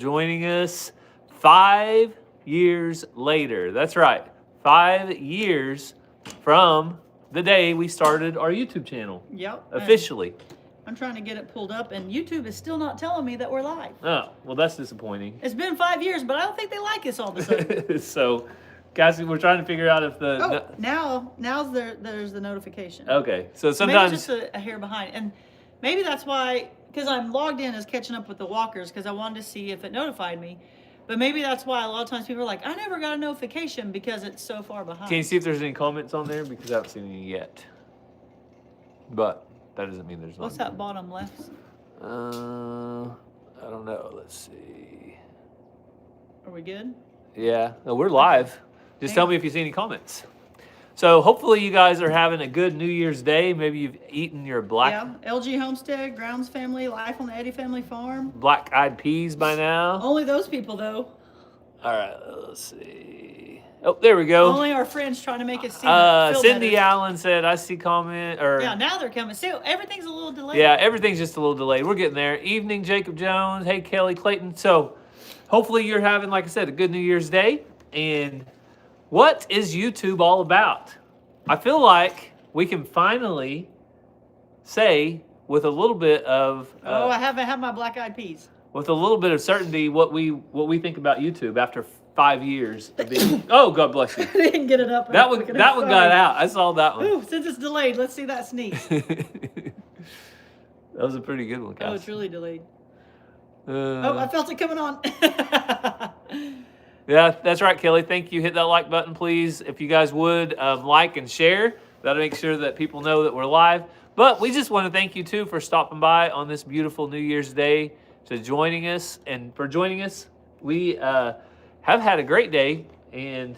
joining us 5 years later. That's right, 5 years from the day we started our YouTube channel. Yep. Officially. I'm trying to get it pulled up, and YouTube is still not telling me that we're live. Oh, well, that's disappointing. It's been 5 years, but I don't think they like us all of a sudden. So, Cassie, we're trying to figure out if the... Now there's the notification. Okay, so sometimes... Maybe just a hair behind. And maybe that's why, because I'm logged in as catching up with the walkers, because I wanted to see if it notified me. But maybe that's why a lot of times people are like, I never got a notification because it's so far behind. Can you see if there's any comments on there? Because I haven't seen any yet. But that doesn't mean there's not. What's that bottom left? I don't know. Let's see. Are we good? Yeah. No, we're live. Just tell me if you see any comments. So hopefully you guys are having a good New Year's Day. Maybe you've eaten your LG Homestead, Grounds Family, Life on the Eddie Family Farm. Black-eyed peas by now. Only those people, though. All right, let's see. Oh, there we go. Only our friends trying to make us see. Cindy Allen said, I see comment. Yeah, now they're coming. See, everything's a little delayed. Yeah, everything's just a little delayed. We're getting there. Evening, Jacob Jones. Hey, Kelly Clayton. So hopefully you're having, like I said, a good New Year's Day. And what is YouTube all about? I feel like we can finally say with a little bit of... I haven't had my black-eyed peas. With a little bit of certainty what we think about YouTube after 5 years of being... Oh, God bless you. I didn't get it up. That one got out. I saw that one. Ooh, since it's delayed, let's see that sneeze. That was a pretty good one, Cassie. Oh, it's really delayed. I felt it coming on. Yeah, that's right, Kelly. Thank you. Hit that like button, please. If you guys would like and share, that'll make sure that people know that we're live. But we just want to thank you, too, for stopping by on this beautiful New Year's Day to joining us. And for joining us, we have had a great day. And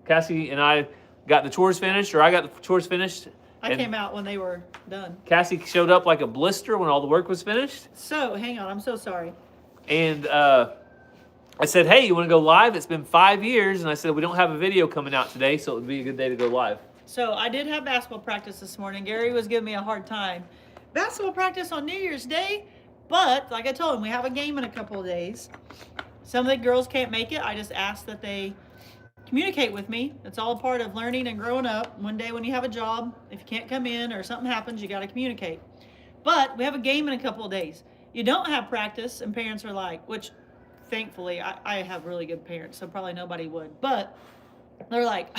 Cassie and I got the chores finished, or I got the chores finished. I came out when they were done. Cassie showed up like a blister when all the work was finished. So, hang on. I'm so sorry. And I said, hey, you want to go live? It's been 5 years. And I said, we don't have a video coming out today, so it would be a good day to go live. So I did have basketball practice this morning. Gary was giving me a hard time. Basketball practice on New Year's Day, but like I told him, we have a game in a couple of days. Some of the girls can't make it. I just ask that they communicate with me. It's all part of learning and growing up. One day when you have a job, if you can't come in or something happens, you got to communicate. But we have a game in a couple of days. You don't have practice, and parents are like, which thankfully I have really good parents, so probably nobody would. But they're like,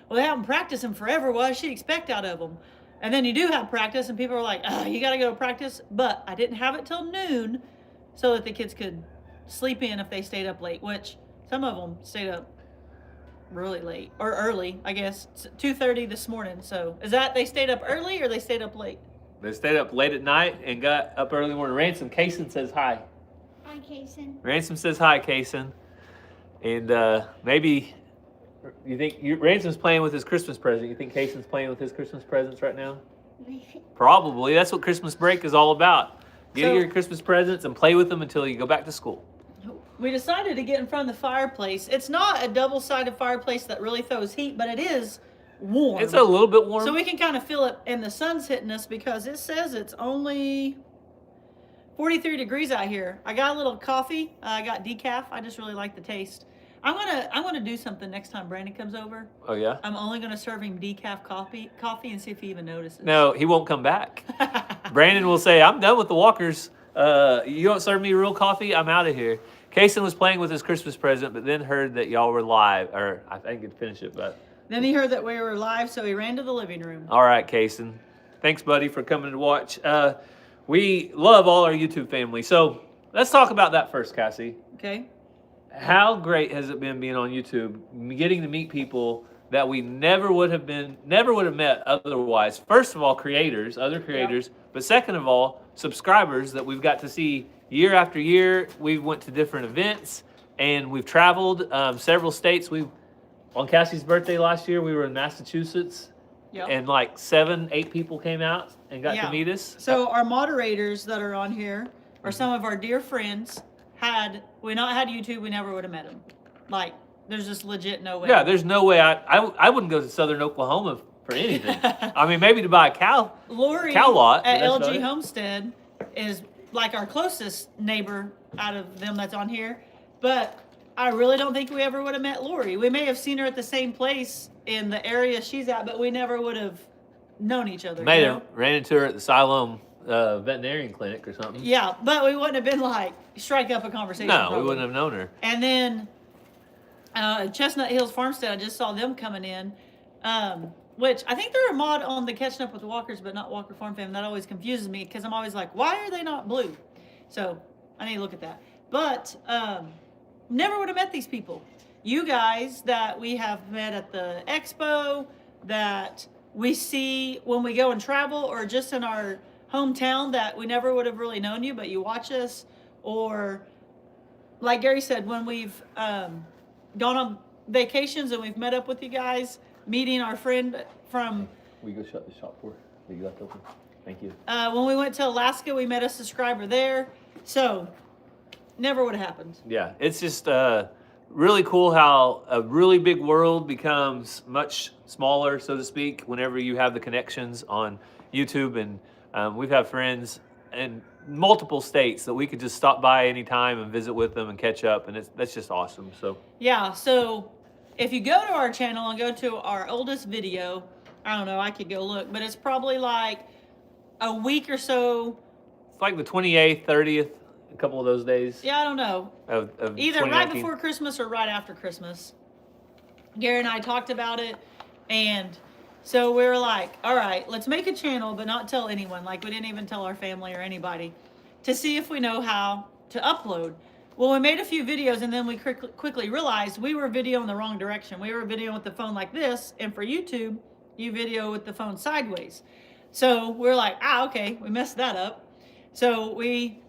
well, they haven't practiced them forever. What does she expect out of them? And then you do have practice, and people are like, you got to go to practice. But I didn't have it till noon so that the kids could sleep in if they stayed up late, which some of them stayed up really late, or early, I guess, 2:30 this morning. So is that they stayed up early or they stayed up late? They stayed up late at night and got up early morning. Ransom, Kaysen says hi. Hi, Kaysen. Ransom says hi, Kaysen. And maybe you think Ransom's playing with his Christmas present. You think Kaysen's playing with his Christmas presents right now? Probably. That's what Christmas break is all about. Get your Christmas presents and play with them until you go back to school. We decided to get in front of the fireplace. It's not a double-sided fireplace that really throws heat, but it is warm. It's a little bit warm. So we can kind of feel it, and the sun's hitting us because it says it's only 43 degrees out here. I got a little coffee. I got decaf. I just really like the taste. I'm gonna do something next time Brandon comes over. Oh yeah? I'm only gonna serve him decaf coffee and see if he even notices. No, he won't come back. Brandon will say, I'm done with the walkers. You don't serve me real coffee, I'm out of here. Kaysen was playing with his Christmas present, but then heard that y'all were live. Or I didn't get to finish it, but... Then he heard that we were live, so he ran to the living room. All right, Kaysen. Thanks, buddy, for coming to watch. We love all our YouTube family. So let's talk about that first, Cassie. Okay. How great has it been being on YouTube, getting to meet people that we never would have met otherwise? First of all, other creators, yep. But second of all, subscribers that we've got to see year after year. We've went to different events and we've traveled several states. On Cassie's birthday last year, we were in Massachusetts. Yep. And like 7-8 people came out and got to meet us. So our moderators that are on here are some of our dear friends. Had we not had YouTube, we never would have met them. Like, there's just legit no way. Yeah, there's no way. I wouldn't go to Southern Oklahoma for anything. I mean, maybe to buy a cow Lori lot at LG Homestead is like our closest neighbor out of them that's on here. But I really don't think we ever would have met Lori. We may have seen her at the same place in the area she's at, but we never would have known each other. May you have know? ran into her at the Siloam veterinarian clinic or something. Yeah, but we wouldn't have been like strike up a conversation. No, probably. we wouldn't have known her. And then Chestnut Hills Farmstead, I just saw them coming in, which I think they're a mod on the Catching Up with the Walkers, but not Walker Farm Fam. That always confuses me because I'm always like, why are they not blue? So I need to look at that. But never would have met these people. You guys that we have met at the expo, that we see when we go and travel, or just in our hometown that we never would have really known you, but you watch us, or like Gary said, when we've gone on vacations and we've met up with you guys, meeting our friend from. We go shut the shop for that you left open. Thank you. When we went to Alaska, we met a subscriber there. So never would have happened. Yeah, it's just really cool how a really big world becomes much smaller, so to speak, whenever you have the connections on YouTube. And we've had friends in multiple states that we could just stop by anytime and visit with them and catch up, and that's just awesome. So yeah, so if you go to our channel and go to our oldest video, I don't know, I could go look, but it's probably like a week or so. it's like the 28th, 30th, a couple of those days. Yeah, I don't know. Of Either right 2019. before Christmas or right after Christmas. Gary and I talked about it, and so we were like, all right, let's make a channel, but not tell anyone. Like, we didn't even tell our family or anybody, to see if we know how to upload. Well, we made a few videos, and then we quickly realized we were videoing the wrong direction. We were videoing with the phone like this, and for YouTube, you video with the phone sideways. So we're like, okay, we messed that up. So we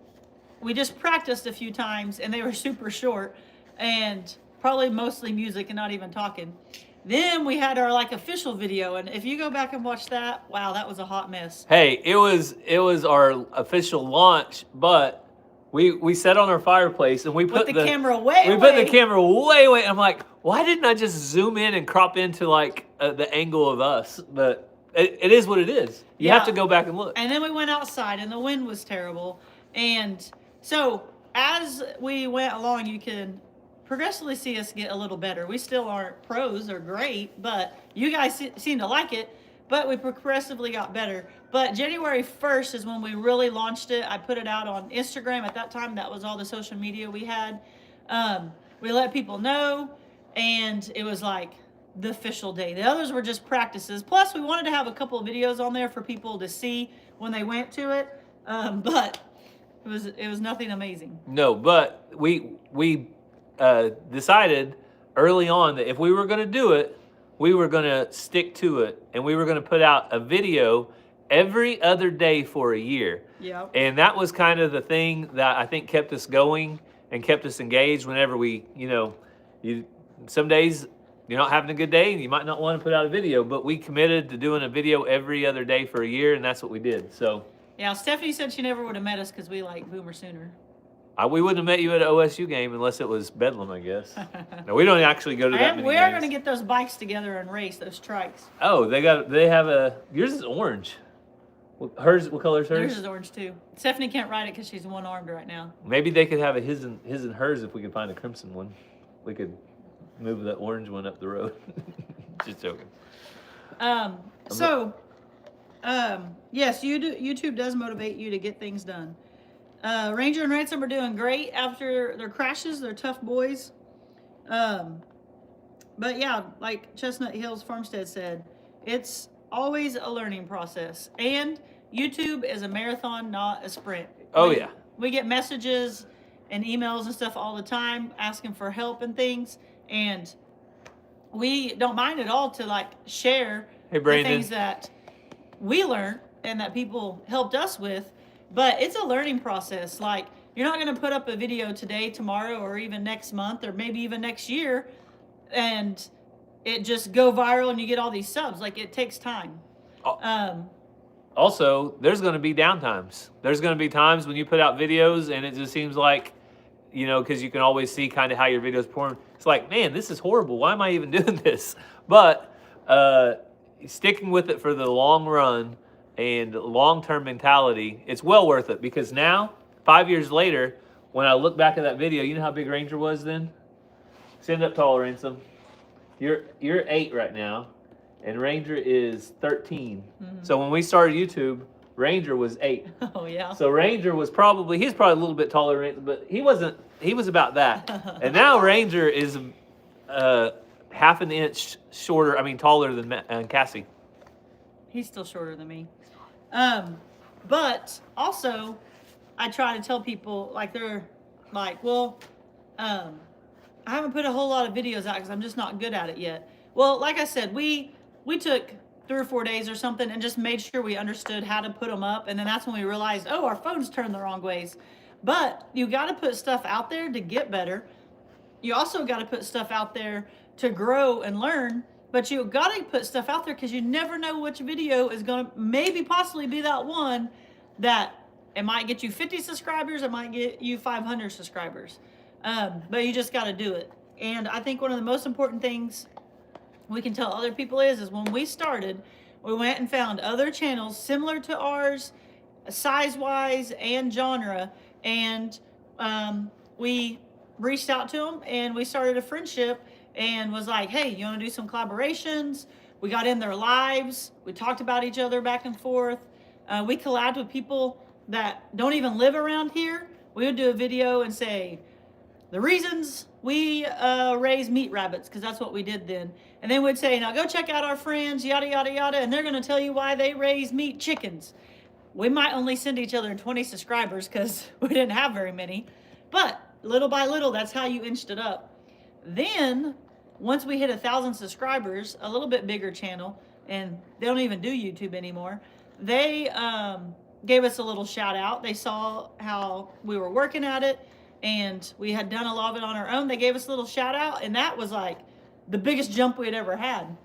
just practiced a few times, and they were super short, and probably mostly music and not even talking. Then we had our like official video, and if you go back and watch that, wow, that was a hot mess. Hey, it was our official launch, but we sat on our fireplace and we put the camera way we away. put the camera way away. I'm like, why didn't I just zoom in and crop into like the angle of us? But it is what it is. You have to go back and look. And then we went outside, and the wind was terrible. And so as we went along, you can progressively see us get a little better. We still aren't pros or great, but you guys seem to like it. But we progressively got better. But January 1st is when we really launched it. I put it out on Instagram. At that time, that was all the social media we had. We let people know, and it was like the official day. The others were just practices. Plus, we wanted to have a couple of videos on there for people to see when they went to it. But it was nothing amazing. No, but we decided early on that if we were going to do it, we were going to stick to it, and we were going to put out a video every other day for a year. Yeah. And that was kind of the thing that I think kept us going and kept us engaged whenever we, some days you're not having a good day and you might not want to put out a video, but we committed to doing a video every other day for a year, and that's what we did. So yeah, Stephanie said she never would have met us because we like Boomer Sooner. we wouldn't have met you at an OSU game unless it was Bedlam, I guess. No, we don't actually go to that many We are games. going to get those bikes together and race those trikes. Oh, they have yours is orange. What color is hers? Yours is orange too. Stephanie can't ride it because she's one-armed right now. Maybe they could have a his and hers if we could find a crimson one. We could move the orange one up the road. Just joking. Yes, YouTube does motivate you to get things done. Ranger and Ransom are doing great after their crashes. They're tough boys. But yeah, like Chestnut Hills Farmstead said, it's always a learning process. And YouTube is a marathon, not a sprint. Oh, yeah. We get messages and emails and stuff all the time asking for help and things. And we don't mind at all to like share Hey, the Brandon. things that we learned and that people helped us with. But it's a learning process. Like, you're not going to put up a video today, tomorrow, or even next month, or maybe even next year, and it just go viral and you get all these subs. Like, it takes time. Also, there's going to be downtimes. There's going to be times when you put out videos and it just seems like, because you can always see kind of how your videos perform. It's like, man, this is horrible. Why am I even doing this? But sticking with it for the long run and long-term mentality, it's well worth it, because now, 5 years later, when I look back at that video, you know how big Ranger was then? Stand up taller, Ransom. You're 8 right now, and Ranger is 13. So when we started YouTube, Ranger was 8. Oh yeah. So Ranger was he's probably a little bit taller, but he wasn't. He was about that. And now Ranger is half an inch shorter. I mean, taller than Cassie. He's still shorter than me. But also, I try to tell people, like, they're like, well, I haven't put a whole lot of videos out because I'm just not good at it yet. Well, like I said, we took 3 or 4 days or something and just made sure we understood how to put them up. And then that's when we realized, oh, our phones turned the wrong ways. But you got to put stuff out there to get better. You also got to put stuff out there to grow and learn. But you got to put stuff out there because you never know which video is going to maybe possibly be that one that it might get you 50 subscribers. It might get you 500 subscribers. But you just got to do it. And I think one of the most important things we can tell other people is when we started, we went and found other channels similar to ours, size-wise and genre. And we reached out to them and we started a friendship and was like, hey, you want to do some collaborations? We got in their lives. We talked about each other back and forth. We collabed with people that don't even live around here. We would do a video and say, the reasons we raise meat rabbits, because that's what we did then. And then we'd say, now go check out our friends, yada, yada, yada, and they're going to tell you why they raise meat chickens. We might only send each other 20 subscribers because we didn't have very many. But little by little, that's how you inched it up. Then, once we hit 1,000 subscribers, a little bit bigger channel, and they don't even do YouTube anymore, they gave us a little shout out. They saw how we were working at it, and we had done a lot of it on our own. They gave us a little shout out, and that was like the biggest jump we had ever had.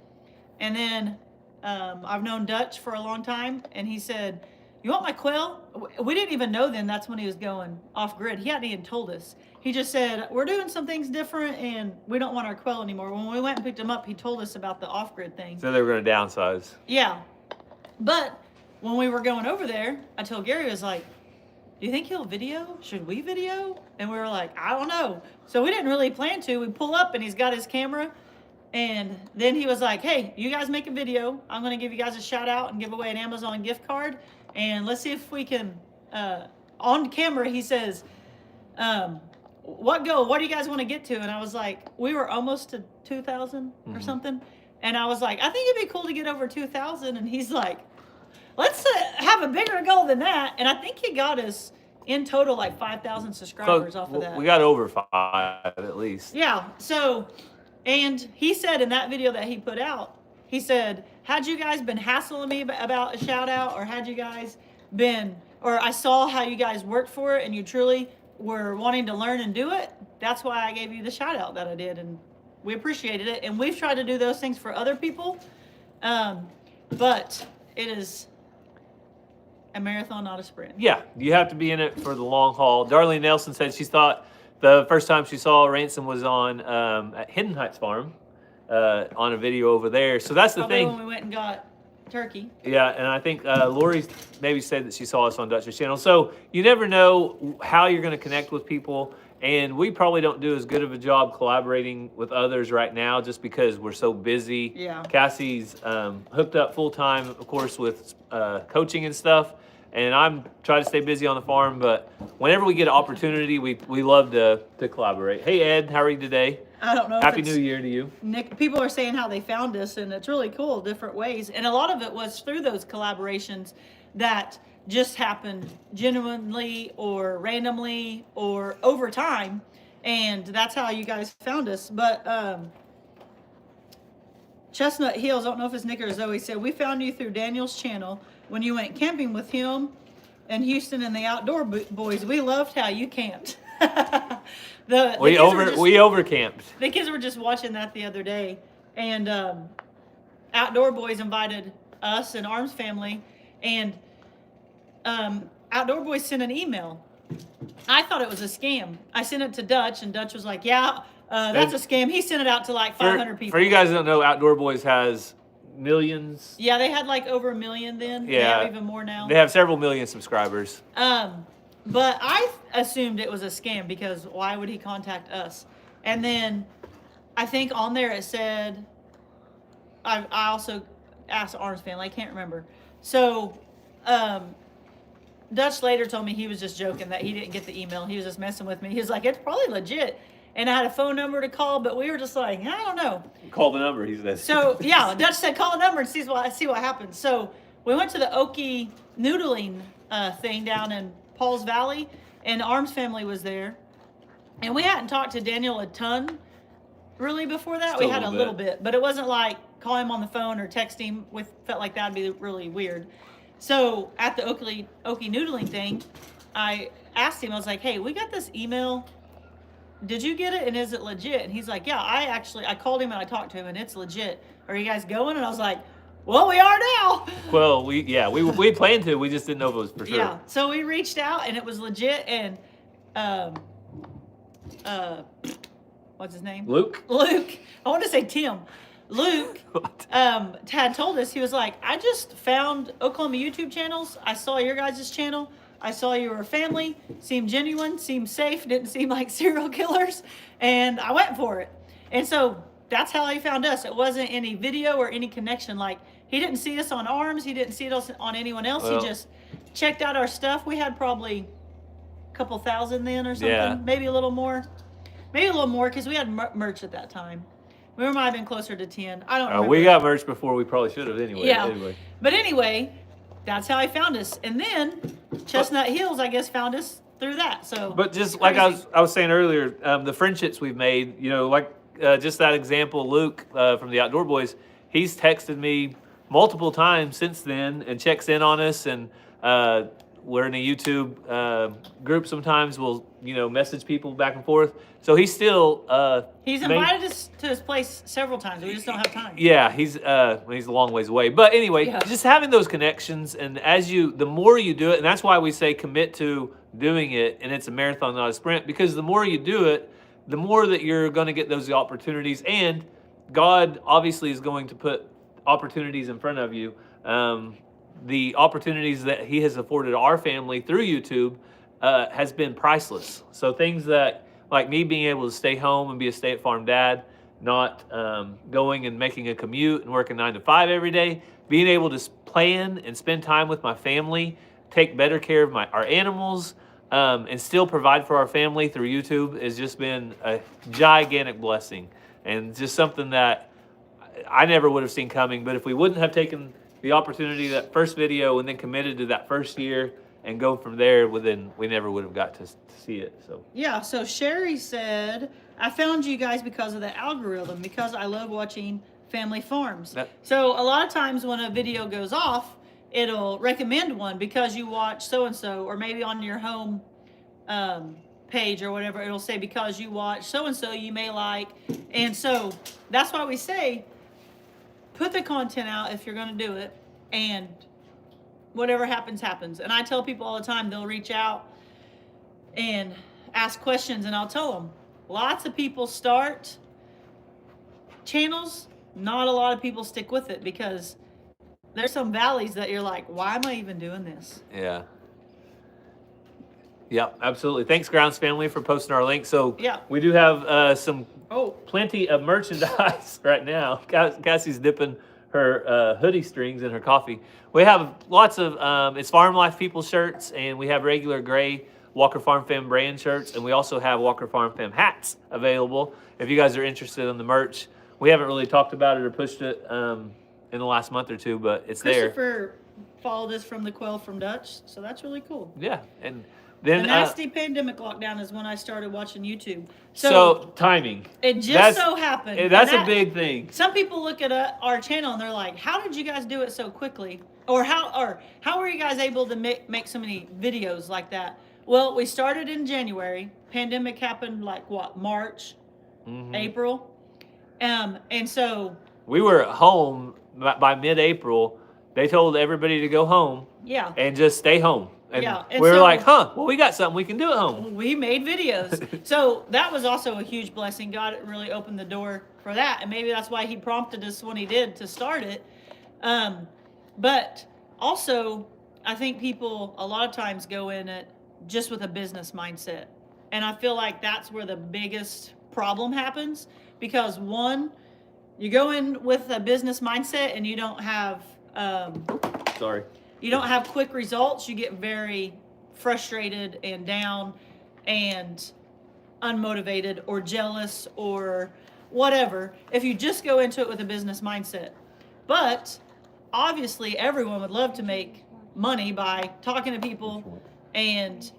And then I've known Dutch for a long time, and he said, you want my quail? We didn't even know then that's when he was going off grid. He hadn't even told us. He just said, we're doing some things different and we don't want our quail anymore. When we went and picked him up, he told us about the off grid thing. So they were going to downsize. Yeah. But when we were going over there, I told Gary, I was like, do you think he'll video? Should we video? And we were like, I don't know. So we didn't really plan to. We pull up and he's got his camera. And then he was like, hey, you guys make a video. I'm going to give you guys a shout out and give away an Amazon gift card. And let's see if we can, on camera, he says, what do you guys want to get to? And I was like, we were almost to 2,000 or something. And I was like, I think it'd be cool to get over 2,000. And he's like, let's have a bigger goal than that. And I think he got us in total like 5,000 subscribers off of that. We got over 5 at least. Yeah. So, and he said in that video that he put out, he said, had you guys been hassling me about a shout out, or had you guys been, or I saw how you guys worked for it and you truly were wanting to learn and do it, that's why I gave you the shout out that I did. And we appreciated it. And we've tried to do those things for other people. But it is a marathon, not a sprint. Yeah, you have to be in it for the long haul. Darlene Nelson said she thought the first time she saw Ransom was on at Hidden Heights Farm. On a video over there. So that's the Probably thing. when we went and got turkey. Yeah, and I think Lori maybe said that she saw us on Dutch's channel. So you never know how you're going to connect with people. And we probably don't do as good of a job collaborating with others right now just because we're so busy. Yeah. Cassie's hooked up full time, of course, with coaching and stuff. And I'm trying to stay busy on the farm. But whenever we get an opportunity, we love to collaborate. Hey, Ed, how are you today? I don't know. Happy New Year to you. Nick, people are saying how they found us, and it's really cool, different ways. And a lot of it was through those collaborations that just happened genuinely or randomly or over time. And that's how you guys found us. But Chestnut Hills, I don't know if it's Nick or Zoe, said, we found you through Daniel's channel when you went camping with him and Houston and the Outdoor Boys. We loved how you camped. We overcamped. The kids were just watching that the other day, and Outdoor Boys invited us and Arms family, and Outdoor Boys sent an email. I thought it was a scam. I sent it to Dutch, and Dutch was like, yeah, that's a scam. He sent it out to like 500 people. For you guys that don't know, Outdoor Boys has millions. Yeah, they had like over 1 million then. Yeah. They have even more now. They have several million subscribers. But I assumed it was a scam because why would he contact us? And then I think on there it said, I also asked Arms family, I can't remember. So, Dutch later told me he was just joking, that he didn't get the email. He was just messing with me. He was like, it's probably legit. And I had a phone number to call, but we were just like, I don't know. Call the number, he said. So, yeah, Dutch said, call the number and see what happens. So we went to the Okie noodling thing down in Paul's Valley, and Arms family was there. And we hadn't talked to Daniel a ton really before that. We had a little bit, but it wasn't like call him on the phone or text him. We felt like that'd be really weird. So at the Okie noodling thing, I asked him, I was like, hey, we got this email. Did you get it? And is it legit? And he's like, yeah, I called him and I talked to him and it's legit. Are you guys going? And I was like, well, we are now. Well, we planned to. We just didn't know if it was for sure. Yeah. So we reached out and it was legit. And what's his name? Luke. I want to say Tim. Luke had told us, he was like, I just found Oklahoma YouTube channels. I saw your guys' channel. I saw you were a family. Seemed genuine. Seemed safe. Didn't seem like serial killers. And I went for it. And so that's how he found us. It wasn't any video or any connection. Like, he didn't see us on Arms. He didn't see us on anyone else. Well, he just checked out our stuff. We had probably a couple thousand then or something. Yeah. Maybe a little more. Maybe a little more because we had merch at that time. We might have been closer to 10. I don't know. We got merch before we probably should have anyway. Yeah. But anyway, that's how he found us. And then Chestnut Hills, I guess, found us through that. So, but just like I was saying earlier, the friendships we've made, like just that example, Luke from the Outdoor Boys, he's texted me multiple times since then and checks in on us. And we're in a YouTube group sometimes. We'll, message people back and forth. So he's still... he's invited us to his place several times. We just don't have time. Yeah, he's a long ways away. But anyway, just having those connections, and the more you do it, and that's why we say commit to doing it, and it's a marathon, not a sprint, because the more you do it, the more that you're going to get those opportunities, and God obviously is going to put opportunities in front of you. The opportunities that he has afforded our family through YouTube has been priceless. So things that, like me being able to stay home and be a stay-at-farm dad, not going and making a commute and working 9 to 5 every day, being able to plan and spend time with my family, take better care of our animals, and still provide for our family through YouTube has just been a gigantic blessing, and just something that I never would have seen coming. But if we wouldn't have taken the opportunity, that first video, and then committed to that first year and go from there, we never would have got to see it. So yeah. So Sherry said, I found you guys because of the algorithm, because I love watching family farms. So a lot of times when a video goes off, it'll recommend one because you watch so-and-so, or maybe on your home page or whatever, it'll say because you watch so-and-so, you may like. And so that's why we say, put the content out if you're going to do it, and whatever happens, happens. And I tell people all the time, they'll reach out and ask questions, and I'll tell them, lots of people start channels, not a lot of people stick with it, because there's some valleys that you're like, why am I even doing this? Yeah. Yeah, absolutely. Thanks, Grounds family, for posting our link. So we do have plenty of merchandise right now. Cassie's dipping her hoodie strings in her coffee. We have lots of it's Farm Life People shirts, and we have regular gray Walker Farm Fam brand shirts, and we also have Walker Farm Fam hats available if you guys are interested in the merch. We haven't really talked about it or pushed it in the last month or two, but it's there. Christopher followed us from the Quail from Dutch, so that's really cool. Yeah, and then the nasty pandemic lockdown is when I started watching YouTube. So timing. It just so happened. That's a big thing. Some people look at our channel and they're like, "How did you guys do it so quickly?" Or how were you guys able to make so many videos like that? Well, we started in January. Pandemic happened like what, March, April, and so we were at home by mid-April. They told everybody to go home. Yeah. And just stay home. And and we were like, well, we got something we can do at home. We made videos. So that was also a huge blessing. God really opened the door for that. And maybe that's why he prompted us when he did to start it. But also, I think people a lot of times go in it just with a business mindset. And I feel like that's where the biggest problem happens, because one, you go in with a business mindset and you don't have you don't have quick results. You get very frustrated and down and unmotivated or jealous or whatever if you just go into it with a business mindset. But obviously everyone would love to make money by talking to people and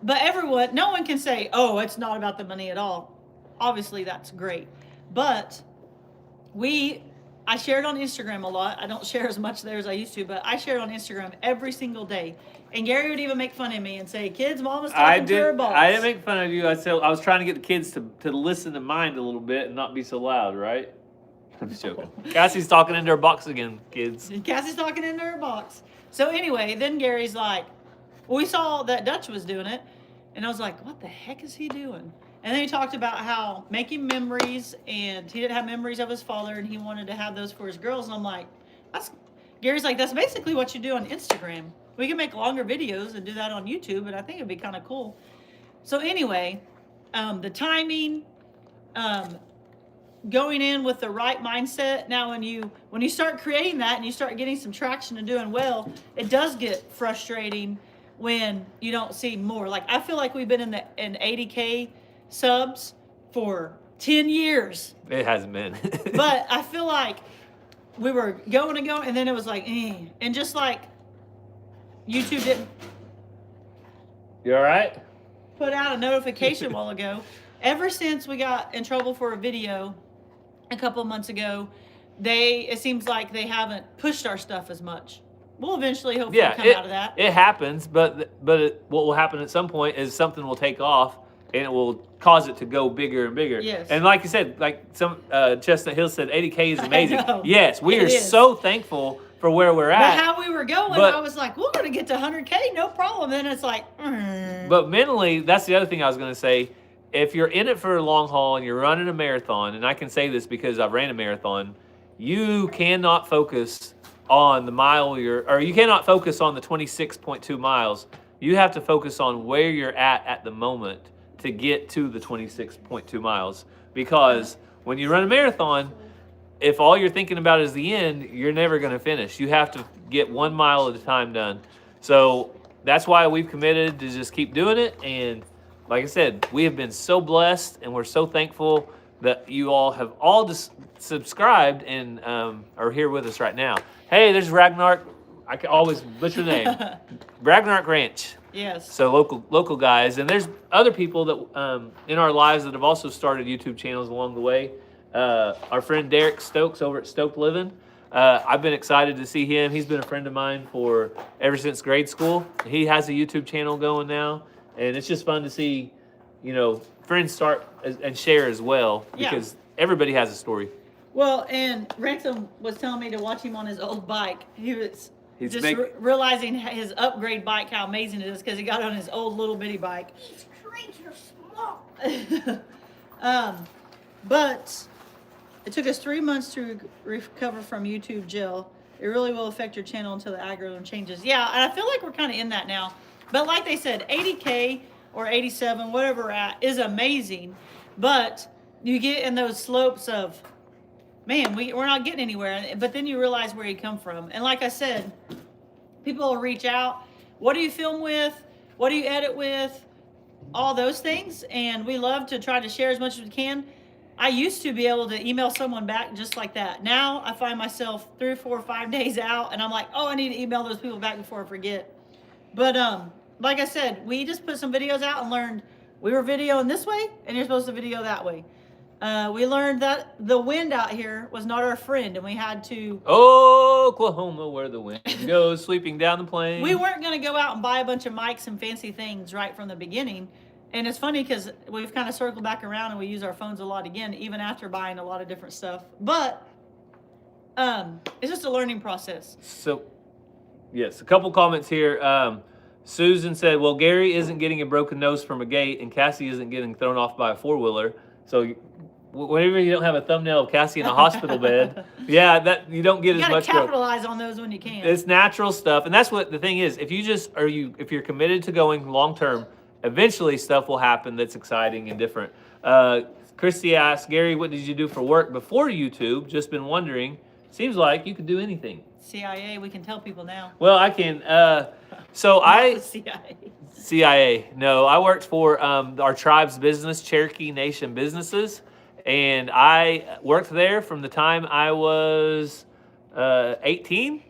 but no one can say, oh, it's not about the money at all. Obviously that's great, but I share it on Instagram a lot. I don't share as much there as I used to, but I share it on Instagram every single day. And Gary would even make fun of me and say, kids, mama's talking to her balls. I didn't make fun of you. I said I was trying to get the kids to listen to mind a little bit and not be so loud, right? I'm just joking. Cassie's talking into her box again, kids. Cassie's talking into her box. So anyway, then Gary's like, we saw that Dutch was doing it, and I was like, what the heck is he doing? And then he talked about how making memories, and he didn't have memories of his father, and he wanted to have those for his girls. And I'm like, Gary's like, that's basically what you do on Instagram. We can make longer videos and do that on YouTube, and I think it'd be kind of cool. So anyway, the timing, going in with the right mindset. Now, when you start creating that and you start getting some traction and doing well, it does get frustrating when you don't see more. Like, I feel like we've been in 80K subs for 10 years. It hasn't been. But I feel like we were going and going, and then it was like, and just like YouTube didn't. You all right? Put out a notification a while ago. Ever since we got in trouble for a video a couple of months ago, it seems like they haven't pushed our stuff as much. We'll eventually hopefully come out of that. It happens, but what will happen at some point is something will take off and it will cause it to go bigger and bigger. Yes. And like you said, like some Chestnut Hill said, 80K is amazing. Yes, we are is. so thankful for where we're at. But how we were going, I was like, we're going to get to 100K, no problem. Then it's like, But mentally, that's the other thing I was going to say. If you're in it for a long haul and you're running a marathon, and I can say this because I've ran a marathon, you cannot focus on the mile you cannot focus on the 26.2 miles. You have to focus on where you're at the moment to get to the 26.2 miles. Because when you run a marathon, if all you're thinking about is the end, you're never going to finish. You have to get 1 mile at a time done. So that's why we've committed to just keep doing it. And like I said, we have been so blessed, and we're so thankful that you all have all subscribed and are here with us right now. Hey, there's Ragnarok. I can always butcher the name. Ragnarok Ranch. Yes. So local guys, and there's other people that in our lives that have also started YouTube channels along the way. Our friend Derek Stokes over at Stoke Living. I've been excited to see him. He's been a friend of mine for ever since grade school. He has a YouTube channel going now, and it's just fun to see, friends start and share as well, because everybody has a story. Well, and Ransom was telling me to watch him on his old bike. He's realizing his upgrade bike, how amazing it is, because he got on his old little bitty bike. These trees are small. But it took us 3 months to recover from YouTube jail. It really will affect your channel until the algorithm changes. Yeah, and I feel like we're kind of in that now. But like they said, 80K or 87, whatever we're at, is amazing. But you get in those slopes of, man, we're not getting anywhere. But then you realize where you come from. And like I said, people will reach out. What do you film with? What do you edit with? All those things. And we love to try to share as much as we can. I used to be able to email someone back just like that. Now I find myself 3 or 4 or 5 days out, and I'm like, oh, I need to email those people back before I forget. But like I said, we just put some videos out and learned we were videoing this way, and you're supposed to video that way. We learned that the wind out here was not our friend, and we had to... Oklahoma, where the wind goes, sweeping down the plain. We weren't going to go out and buy a bunch of mics and fancy things right from the beginning. And it's funny because we've kind of circled back around and we use our phones a lot again, even after buying a lot of different stuff. But it's just a learning process. So, yes, a couple comments here. Susan said, well, Gary isn't getting a broken nose from a gate and Cassie isn't getting thrown off by a four-wheeler. So whenever you don't have a thumbnail of Cassie in a hospital bed, yeah, that you don't get You as gotta much growth. capitalize on those when you can. It's natural stuff, and that's what the thing is. If you're committed to going long term, eventually stuff will happen that's exciting and different. Christy asked, Gary, what did you do for work before YouTube? Just been wondering. Seems like you could do anything. CIA, we can tell people now. Well, I can. So Not the CIA. CIA. No, I worked for our tribe's business, Cherokee Nation Businesses, and I worked there from the time I was 18.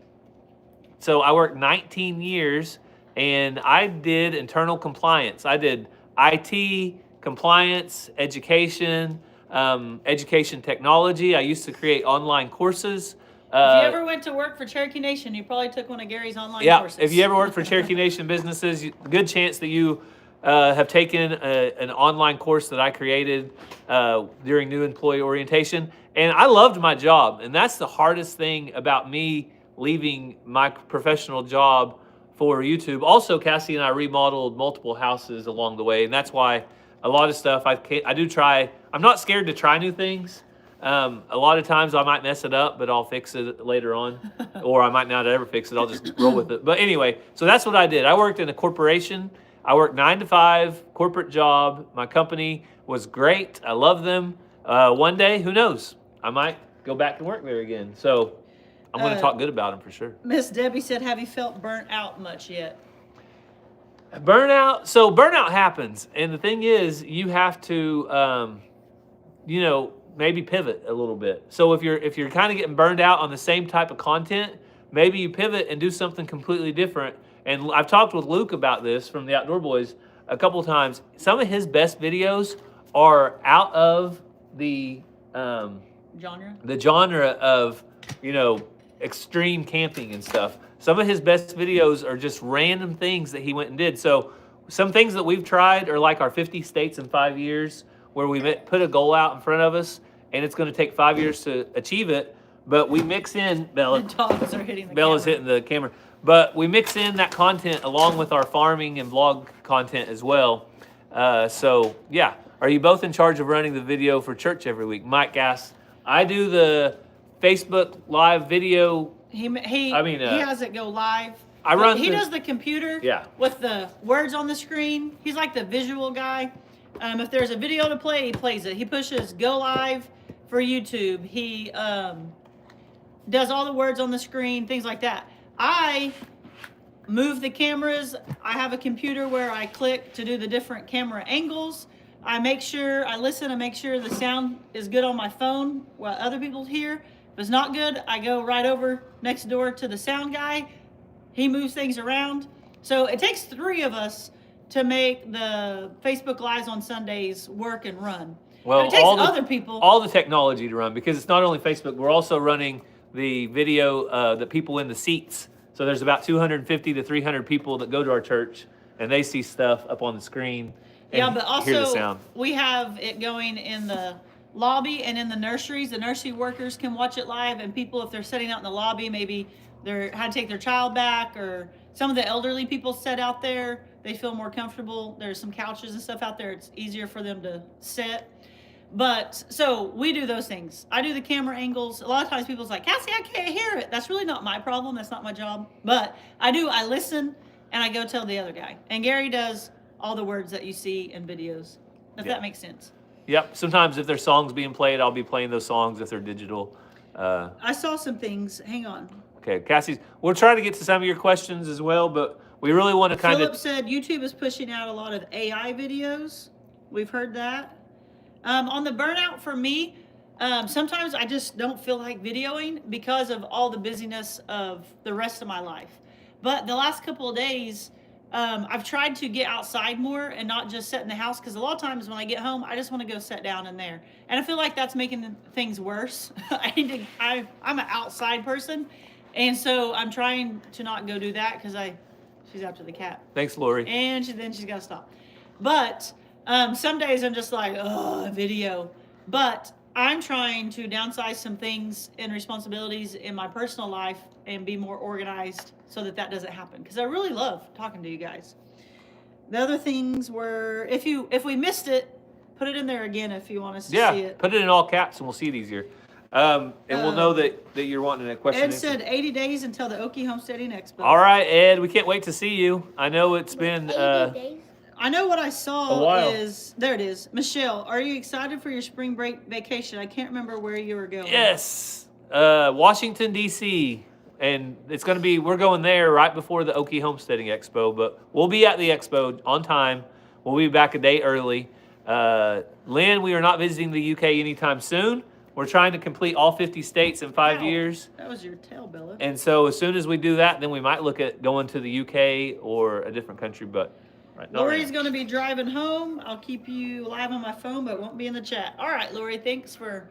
So I worked 19 years, and I did internal compliance. I did IT, compliance, education, education technology. I used to create online courses. If you ever went to work for Cherokee Nation, you probably took one of Gary's online courses. If you ever worked for Cherokee Nation Businesses, good chance that you have taken an online course that I created during new employee orientation. And I loved my job. And that's the hardest thing about me leaving my professional job for YouTube. Also, Cassie and I remodeled multiple houses along the way. And that's why a lot of stuff I do try. I'm not scared to try new things. A lot of times I might mess it up, but I'll fix it later on, or I might not ever fix it. I'll just roll with it. But anyway, so that's what I did. I worked in a corporation. I worked 9 to 5 corporate job. My company was great. I love them. One day, who knows? I might go back and work there again. So I'm going to talk good about them for sure. Miss Debbie said, have you felt burnt out much yet? Burnout. So burnout happens. And the thing is, you have to, maybe pivot a little bit. So if you're kind of getting burned out on the same type of content, maybe you pivot and do something completely different. And I've talked with Luke about this from the Outdoor Boys a couple times. Some of his best videos are out of the genre of, extreme camping and stuff. Some of his best videos are just random things that he went and did. So some things that we've tried are like our 50 states in 5 years, where we put a goal out in front of us, and it's going to take 5 years to achieve it. But we mix in, Bella. The dogs are hitting the Bella's camera. hitting the camera. But we mix in that content along with our farming and vlog content as well. So, yeah. Are you both in charge of running the video for church every week? Mike asks. I do the Facebook live video. He has it go live. He does the computer with the words on the screen. He's like the visual guy. If there's a video to play, he plays it. He pushes go live for YouTube. He does all the words on the screen, things like that. I move the cameras. I have a computer where I click to do the different camera angles. I listen and make sure the sound is good on my phone, what other people hear. If it's not good, I go right over next door to the sound guy. He moves things around. So it takes 3 of us to make the Facebook Lives on Sundays work and run. Well, and it takes other people. All the technology to run, because it's not only Facebook, we're also running the video, the people in the seats. So there's about 250 to 300 people that go to our church, and they see stuff up on the screen and but hear the also sound. we have it going in the lobby and in the nurseries. The nursery workers can watch it live, and people, if they're sitting out in the lobby, maybe they're had to take their child back, or some of the elderly people sit out there, they feel more comfortable. There's some couches and stuff out there. It's easier for them to sit. But so we do those things. I do the camera angles. A lot of times people's like, Cassie, I can't hear it. That's really not my problem. That's not my job. But I listen, and I go tell the other guy. And Gary does all the words that you see in videos, if that makes sense. Yep. Sometimes if there's songs being played, I'll be playing those songs if they're digital. I saw some things. Hang on. Okay, Cassie's. We'll try to get to some of your questions as well, but we really want to Philip said YouTube is pushing out a lot of AI videos. We've heard that. On the burnout for me, sometimes I just don't feel like videoing because of all the busyness of the rest of my life. But the last couple of days, I've tried to get outside more and not just sit in the house, because a lot of times when I get home, I just want to go sit down in there. And I feel like that's making things worse. I'm an outside person, and so I'm trying to not go do that because she's after the cat. Thanks, Lori. And then she's got to stop. But some days I'm just like, video. But I'm trying to downsize some things and responsibilities in my personal life and be more organized so that doesn't happen. Because I really love talking to you guys. The other things were, if we missed it, put it in there again if you want us to see Yeah, it. put it in all caps and we'll see it easier. And we'll know that you're wanting a question. Ed said 80 days until the Okie Homesteading Expo. All right, Ed, we can't wait to see you. I know it's been 80 days. I know what I A saw while. is, there it is. Michelle, are you excited for your spring break vacation? I can't remember where you were going. yes, Washington D.C. And it's going to be, we're going there right before the Okie Homesteading Expo, but we'll be at the expo on time. We'll be back a day early. Lynn, we are not visiting the UK anytime soon. We're trying to complete all 50 states in 5 Wow. years. That was your tail, Bella. And so as soon as we do that, then we might look at going to the UK or a different country, but right now. Lori's going to be driving home. I'll keep you live on my phone, but won't be in the chat. All right, Lori, thanks for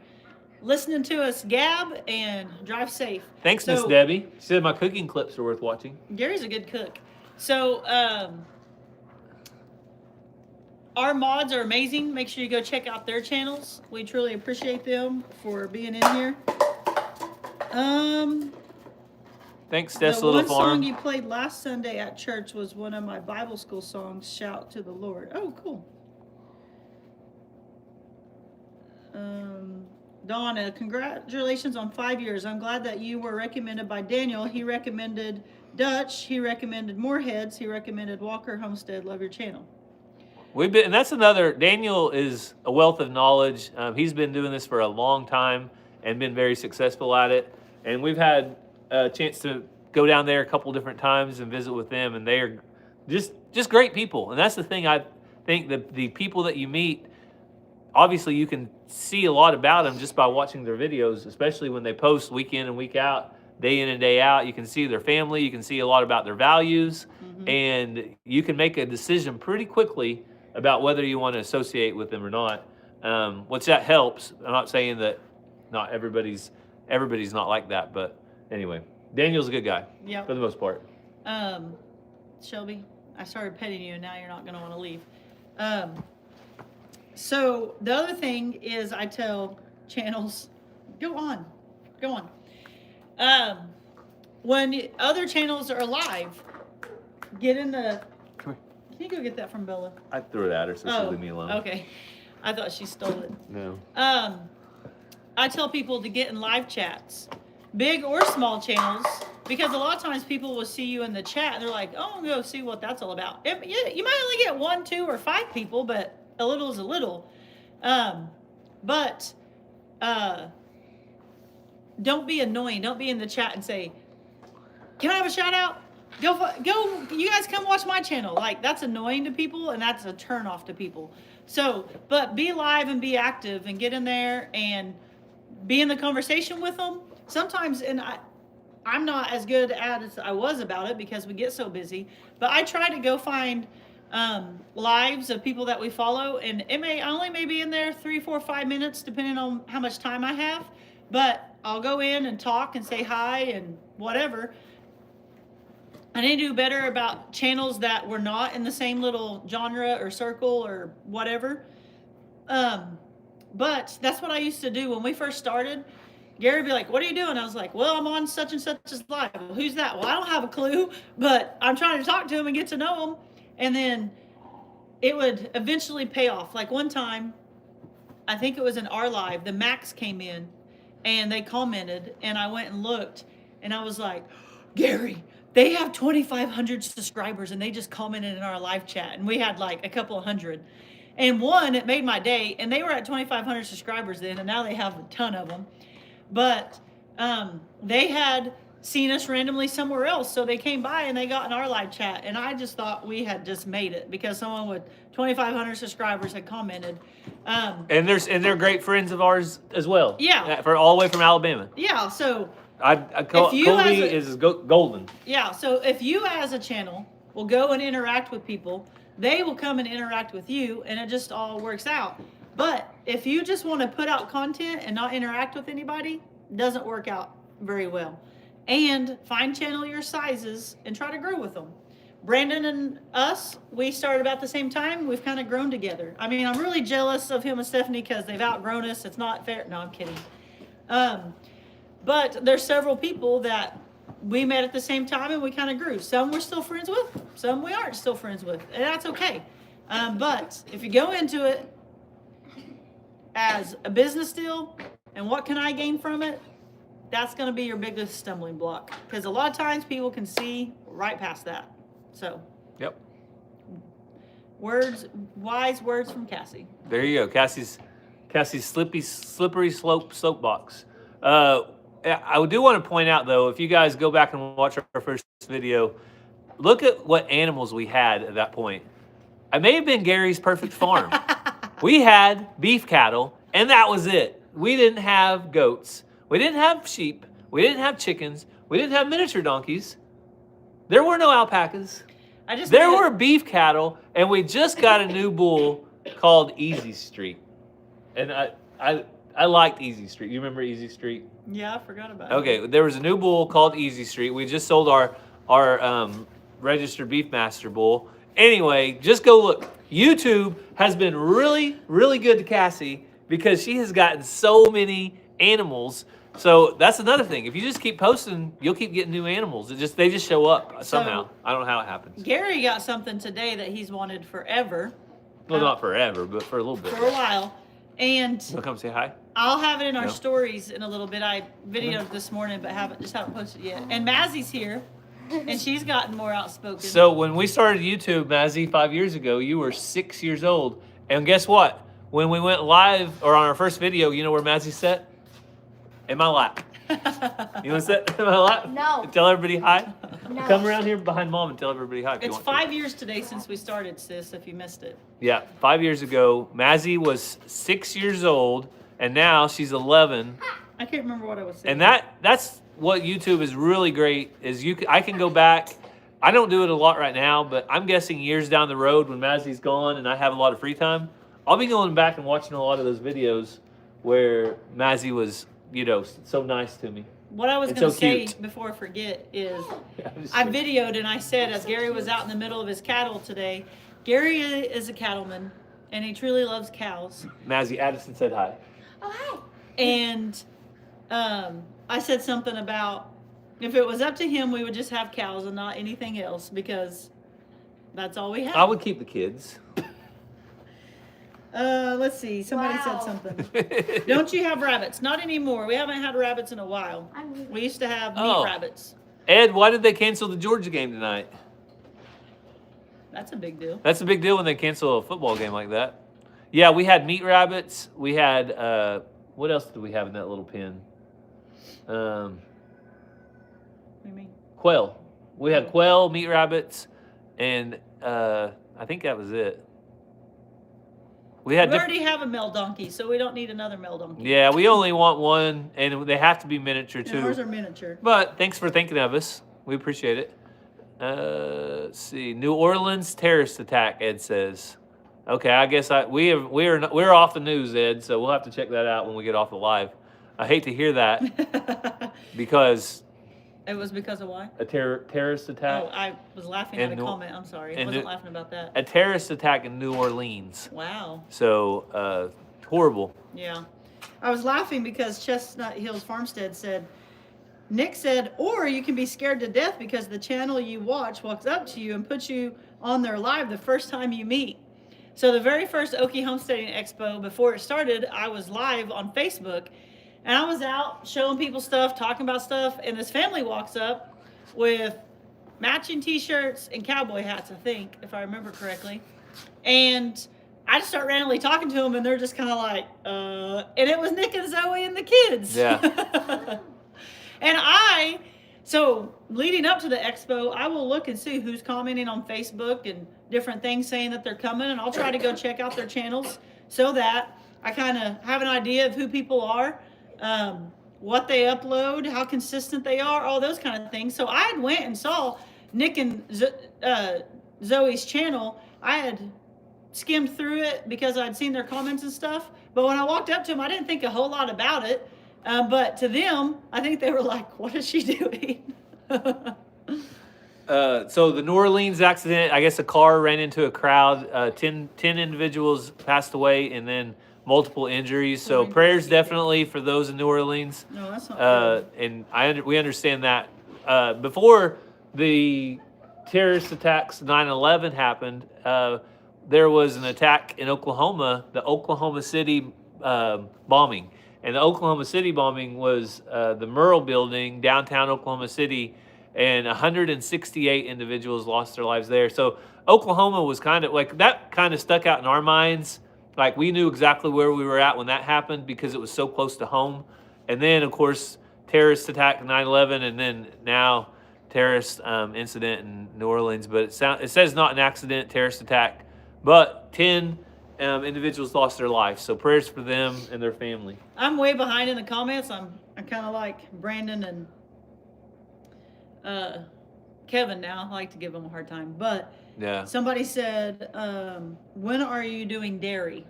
listening to us gab, and drive safe. Thanks, Miss So- Debbie. She said my cooking clips are worth watching. Gary's a good cook. So, our mods are amazing. Make sure you go check out their channels. We truly appreciate them for being in here. Thanks, The Tess Little one song Farm. you played last Sunday at church was one of my Bible school songs, Shout to the Lord. Oh, cool. Donna, congratulations on 5 years. I'm glad that you were recommended by Daniel. He recommended Dutch. He recommended Moorheads. He recommended Walker Homestead. Love your channel. We've been, and that's another. Daniel is a wealth of knowledge. He's been doing this for a long time and been very successful at it. And we've had a chance to go down there a couple different times and visit with them, and they are just great people. And that's the thing. I think that the people that you meet, obviously, you can see a lot about them just by watching their videos, especially when they post week in and week out, day in and day out. You can see their family. You can see a lot about their values, and you can make a decision pretty quickly about whether you want to associate with them or not. Which that helps. I'm not saying that not everybody's not like that, but anyway, Daniel's a good guy Yep. for the most part. Shelby, I started petting you, and now you're not going to want to leave. So the other thing is, I tell channels, go on. When other channels are live, get in the. Come Can you go get that from Bella? I threw it at her, so she'll leave me alone. Okay. I thought she stole it. No. I tell people to get in live chats, big or small channels, because a lot of times people will see you in the chat and they're like, "Oh, I'm gonna go see what that's all about." You might only get 1, 2, or 5 people, but a little is a little. Don't be annoying. Don't be in the chat and say, "Can I have a shout out? Go! You guys come watch my channel." Like, that's annoying to people, and that's a turn off to people. So, but be live and be active and get in there and be in the conversation with them. Sometimes, and I'm not as good at it as I was about it because we get so busy, but I try to go find lives of people that we follow, and I only may be in there 3, 4, 5 minutes depending on how much time I have, but I'll go in and talk and say hi and whatever. I need to do better about channels that were not in the same little genre or circle or whatever. But that's what I used to do when we first started. Gary would be like, "What are you doing?" I was like, "Well, I'm on such and such's live." "Well, who's that?" "Well, I don't have a clue, but I'm trying to talk to him and get to know him." And then it would eventually pay off. Like one time, I think it was in our live, the Max came in and they commented, and I went and looked, and I was like, "Gary, they have 2,500 subscribers and they just commented in our live chat." And we had like a couple of hundred. And it made my day. And they were at 2,500 subscribers then, and now they have a ton of them. But they had seen us randomly somewhere else, so they came by and they got in our live chat. And I just thought we had just made it because someone with 2,500 subscribers had commented. And they're great friends of ours as well. Yeah. For all the way from Alabama. Yeah, so Colby is golden. yeah, so if you as a channel will go and interact with people, they will come and interact with you, and it just all works out. But if you just want to put out content and not interact with anybody, it doesn't work out very well. And find channel your sizes and try to grow with them. Brandon and us, we started about the same time. We've kind of grown together. I mean, I'm really jealous of him and Stephanie because they've outgrown us. It's not fair. No, I'm kidding. But there's several people that we met at the same time and we kind of grew. Some we're still friends with, some we aren't still friends with, and that's okay. But if you go into it as a business deal and what can I gain from it, that's going to be your biggest stumbling block. Because a lot of times people can see right past that. So, Yep. wise words from Cassie. There you go. Cassie's slippery slope soapbox. I do want to point out, though, if you guys go back and watch our first video, look at what animals we had at that point. I may have been Gary's perfect farm. We had beef cattle, and that was it. We didn't have goats. We didn't have sheep. We didn't have chickens. We didn't have miniature donkeys. There were no alpacas. There were beef cattle, and we just got a new bull called Easy Street. And I liked Easy Street. You remember Easy Street? Yeah, I forgot about it. Okay, there was a new bull called Easy Street. We just sold our registered beef master bull. Anyway, just go look. YouTube has been really, really good to Cassie because she has gotten so many animals. So that's another thing. If you just keep posting, you'll keep getting new animals. They just show up somehow. I don't know how it happens. Gary got something today that he's wanted forever. Well, not forever, but for a little bit. For a while. And You'll come say hi? I'll have it in our No. stories in a little bit. I videoed this morning, but haven't posted yet. And Mazzie's here, and she's gotten more outspoken. So when we started YouTube, Mazzy, 5 years ago, you were 6 years old. And guess what? When we went live, or on our first video, you know where Mazzy sat? In my lap. You want to sit in my lap? No. And tell everybody hi? No. Come around here behind Mom and tell everybody hi if you It's want 5 years today since we started, sis, if you missed it. Yeah, 5 years ago, Mazzy was 6 years old, and now she's 11. I can't remember what I was saying. And that's what YouTube is really great, is I can go back. I don't do it a lot right now, but I'm guessing years down the road when Mazzy's gone and I have a lot of free time, I'll be going back and watching a lot of those videos where Mazzy was, so nice to me. What I was It's going to so say cute. before I forget is Yeah, I'm just I kidding. videoed and I said, as Gary was out in the middle of his cattle today, Gary is a cattleman and he truly loves cows. Mazzy, Addison said hi. Oh, hi. And I said something about if it was up to him, we would just have cows and not anything else because that's all we have. I would keep the kids. Let's see. Somebody Wow. said something. Don't you have rabbits? Not anymore. We haven't had rabbits in a while. We used to have meat Oh. rabbits. Ed, why did they cancel the Georgia game tonight? That's a big deal. That's a big deal when they cancel a football game like that. Yeah, we had meat rabbits. We had, what else did we have in that little pen? What do you mean? Quail. We had quail, meat rabbits, and I think that was it. We had We already have a male donkey, so we don't need another male donkey. yeah, we only want one, and they have to be miniature And ours too. are miniature. But thanks for thinking of us. We appreciate it. Let's see. New Orleans terrorist attack, Ed says. Okay, I guess we're off the news, Ed, so we'll have to check that out when we get off the live. I hate to hear that because It was because of why? a terrorist attack. Oh, I was laughing at a And comment. I'm sorry. I and wasn't New- laughing about that. A terrorist attack in New Orleans. Wow. So horrible. Yeah. I was laughing because Chestnut Hills Farmstead said, Nick said, or you can be scared to death because the channel you watch walks up to you and puts you on their live the first time you meet. So the very first Okie Homesteading Expo, before it started, I was live on Facebook. And I was out showing people stuff, talking about stuff, and this family walks up with matching t-shirts and cowboy hats, I think, if I remember correctly. And I just start randomly talking to them, and they're just kind of like, and it was Nick and Zoe and the kids. Yeah. And so leading up to the expo, I will look and see who's commenting on Facebook and different things saying that they're coming, and I'll try to go check out their channels so that I kind of have an idea of who people are, what they upload, how consistent they are, all those kind of things. So I had went and saw Nick and Zoe's channel. I had skimmed through it because I'd seen their comments and stuff. But when I walked up to them, I didn't think a whole lot about it. But to them, I think they were like, what is she doing? So the New Orleans accident, I guess a car ran into a crowd. 10 individuals passed away and then multiple injuries. So prayers definitely for those in New Orleans. No, that's not good. And we understand that. Before the terrorist attacks, 9/11 happened, there was an attack in Oklahoma. The Oklahoma City bombing. And the Oklahoma City bombing was the Murrah building, downtown Oklahoma City, and 168 individuals lost their lives there. So Oklahoma was kind of like, that kind of stuck out in our minds. Like, we knew exactly where we were at when that happened because it was so close to home. And then, of course, terrorist attack 9/11, and then now terrorist incident in New Orleans. But it says not an accident, terrorist attack, but 10 individuals lost their life. So prayers for them and their family. I'm way behind in the comments. I'm kind of like Brandon and Kevin now. I like to give them a hard time. But Yeah. somebody said, when are you doing dairy?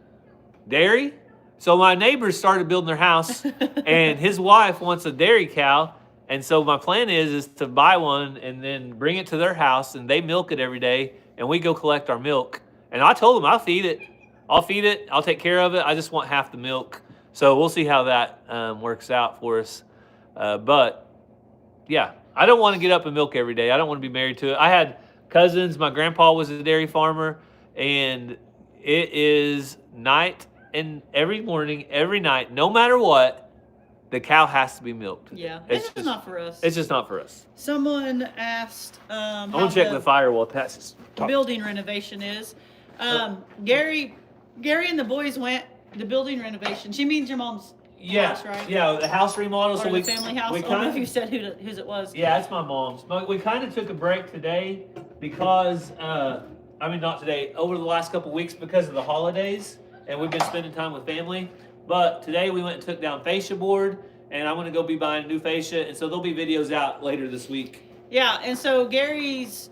Dairy? So my neighbors started building their house, and his wife wants a dairy cow. And so my plan is to buy one and then bring it to their house, and they milk it every day, and we go collect our milk. And I told them I'll feed it. I'll take care of it. I just want half the milk. So we'll see how that works out for us. But yeah, I don't want to get up and milk every day. I don't want to be married to it. I had cousins. My grandpa was a dairy farmer, and it is night and every morning, every night, no matter what, the cow has to be milked. Yeah, it's just not for us. It's just not for us. Someone asked I'm gonna check the firewall. Pat's building renovation is. Gary and the boys went the building renovation. She means your mom's house, right? Yeah, the house remodel. Or So the family house. I don't know if you said whose it was. Yeah, it's my mom's. But we kind of took a break today because, not today, over the last couple weeks because of the holidays, and we've been spending time with family. But today we went and took down fascia board, and I'm going to go be buying a new fascia, and so there'll be videos out later this week. Yeah, and so Gary's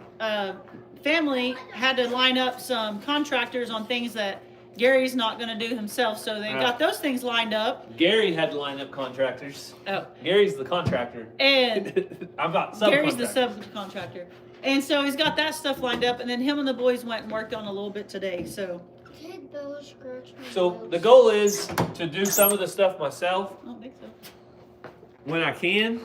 family had to line up some contractors on things that Gary's not going to do himself, so they got those things lined up. Gary had to line up contractors. Oh. Gary's the contractor. And I'm not subcontractor. Gary's the subcontractor. And so he's got that stuff lined up, and then him and the boys went and worked on a little bit today, so. Did Bella scratch my So nose? the goal is to do some of the stuff myself I don't think so. when I can,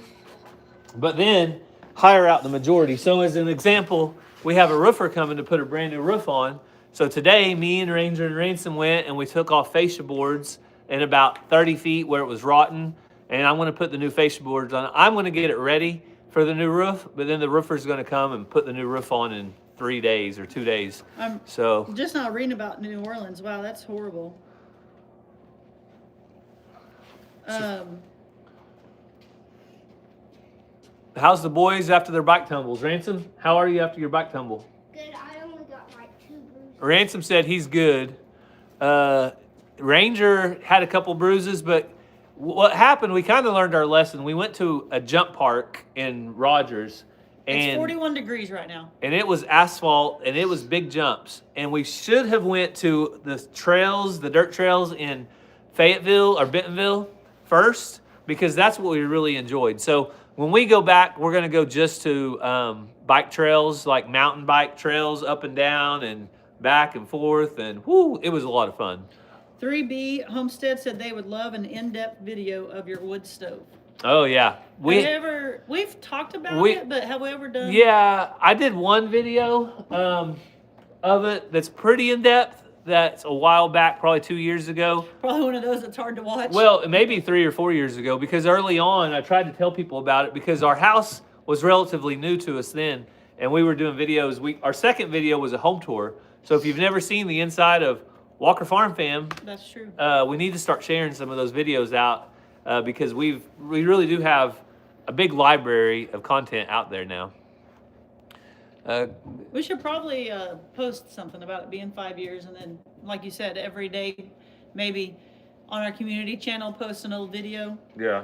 but then hire out the majority. So as an example, we have a roofer coming to put a brand new roof on. So today, me and Ranger and Ransom went and we took off fascia boards in about 30 feet where it was rotten, and I'm going to put the new fascia boards on. I'm going to get it ready for the new roof, but then the roofer's going to come and put the new roof on in 3 days or 2 days. So Just not reading about New Orleans. Wow, that's horrible. how's the boys after their bike tumbles? Ransom, how are you after your bike tumble? Good. I only got like 2 bruises. Ransom said he's good. Ranger had a couple bruises, but what happened, we kind of learned our lesson. We went to a jump park in Rogers. It's And 41 degrees right now. and it was asphalt, and it was big jumps. And we should have went to the trails, the dirt trails in Fayetteville or Bentonville first, because that's what we really enjoyed. So when we go back, we're going to go just to bike trails, like mountain bike trails up and down and back and forth. And whoo, it was a lot of fun. 3B Homestead said they would love an in-depth video of your wood stove. Oh, yeah. We've talked about it, but have we ever done? Yeah, I did one video of it that's pretty in-depth. That's a while back, probably 2 years ago. Probably one of those that's hard to watch. Well, maybe 3 or 4 years ago, because early on I tried to tell people about it because our house was relatively new to us then, and we were doing videos. Our second video was a home tour. So if you've never seen the inside of Walker Farm Fam, that's true. we need to start sharing some of those videos out because we really do have a big library of content out there now. We should probably post something about it being 5 years, and then, like you said, every day, maybe on our community channel, post an old video. Yeah.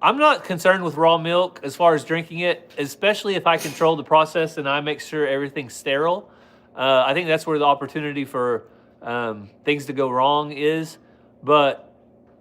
I'm not concerned with raw milk as far as drinking it, especially if I control the process and I make sure everything's sterile. I think that's where the opportunity for things to go wrong is. But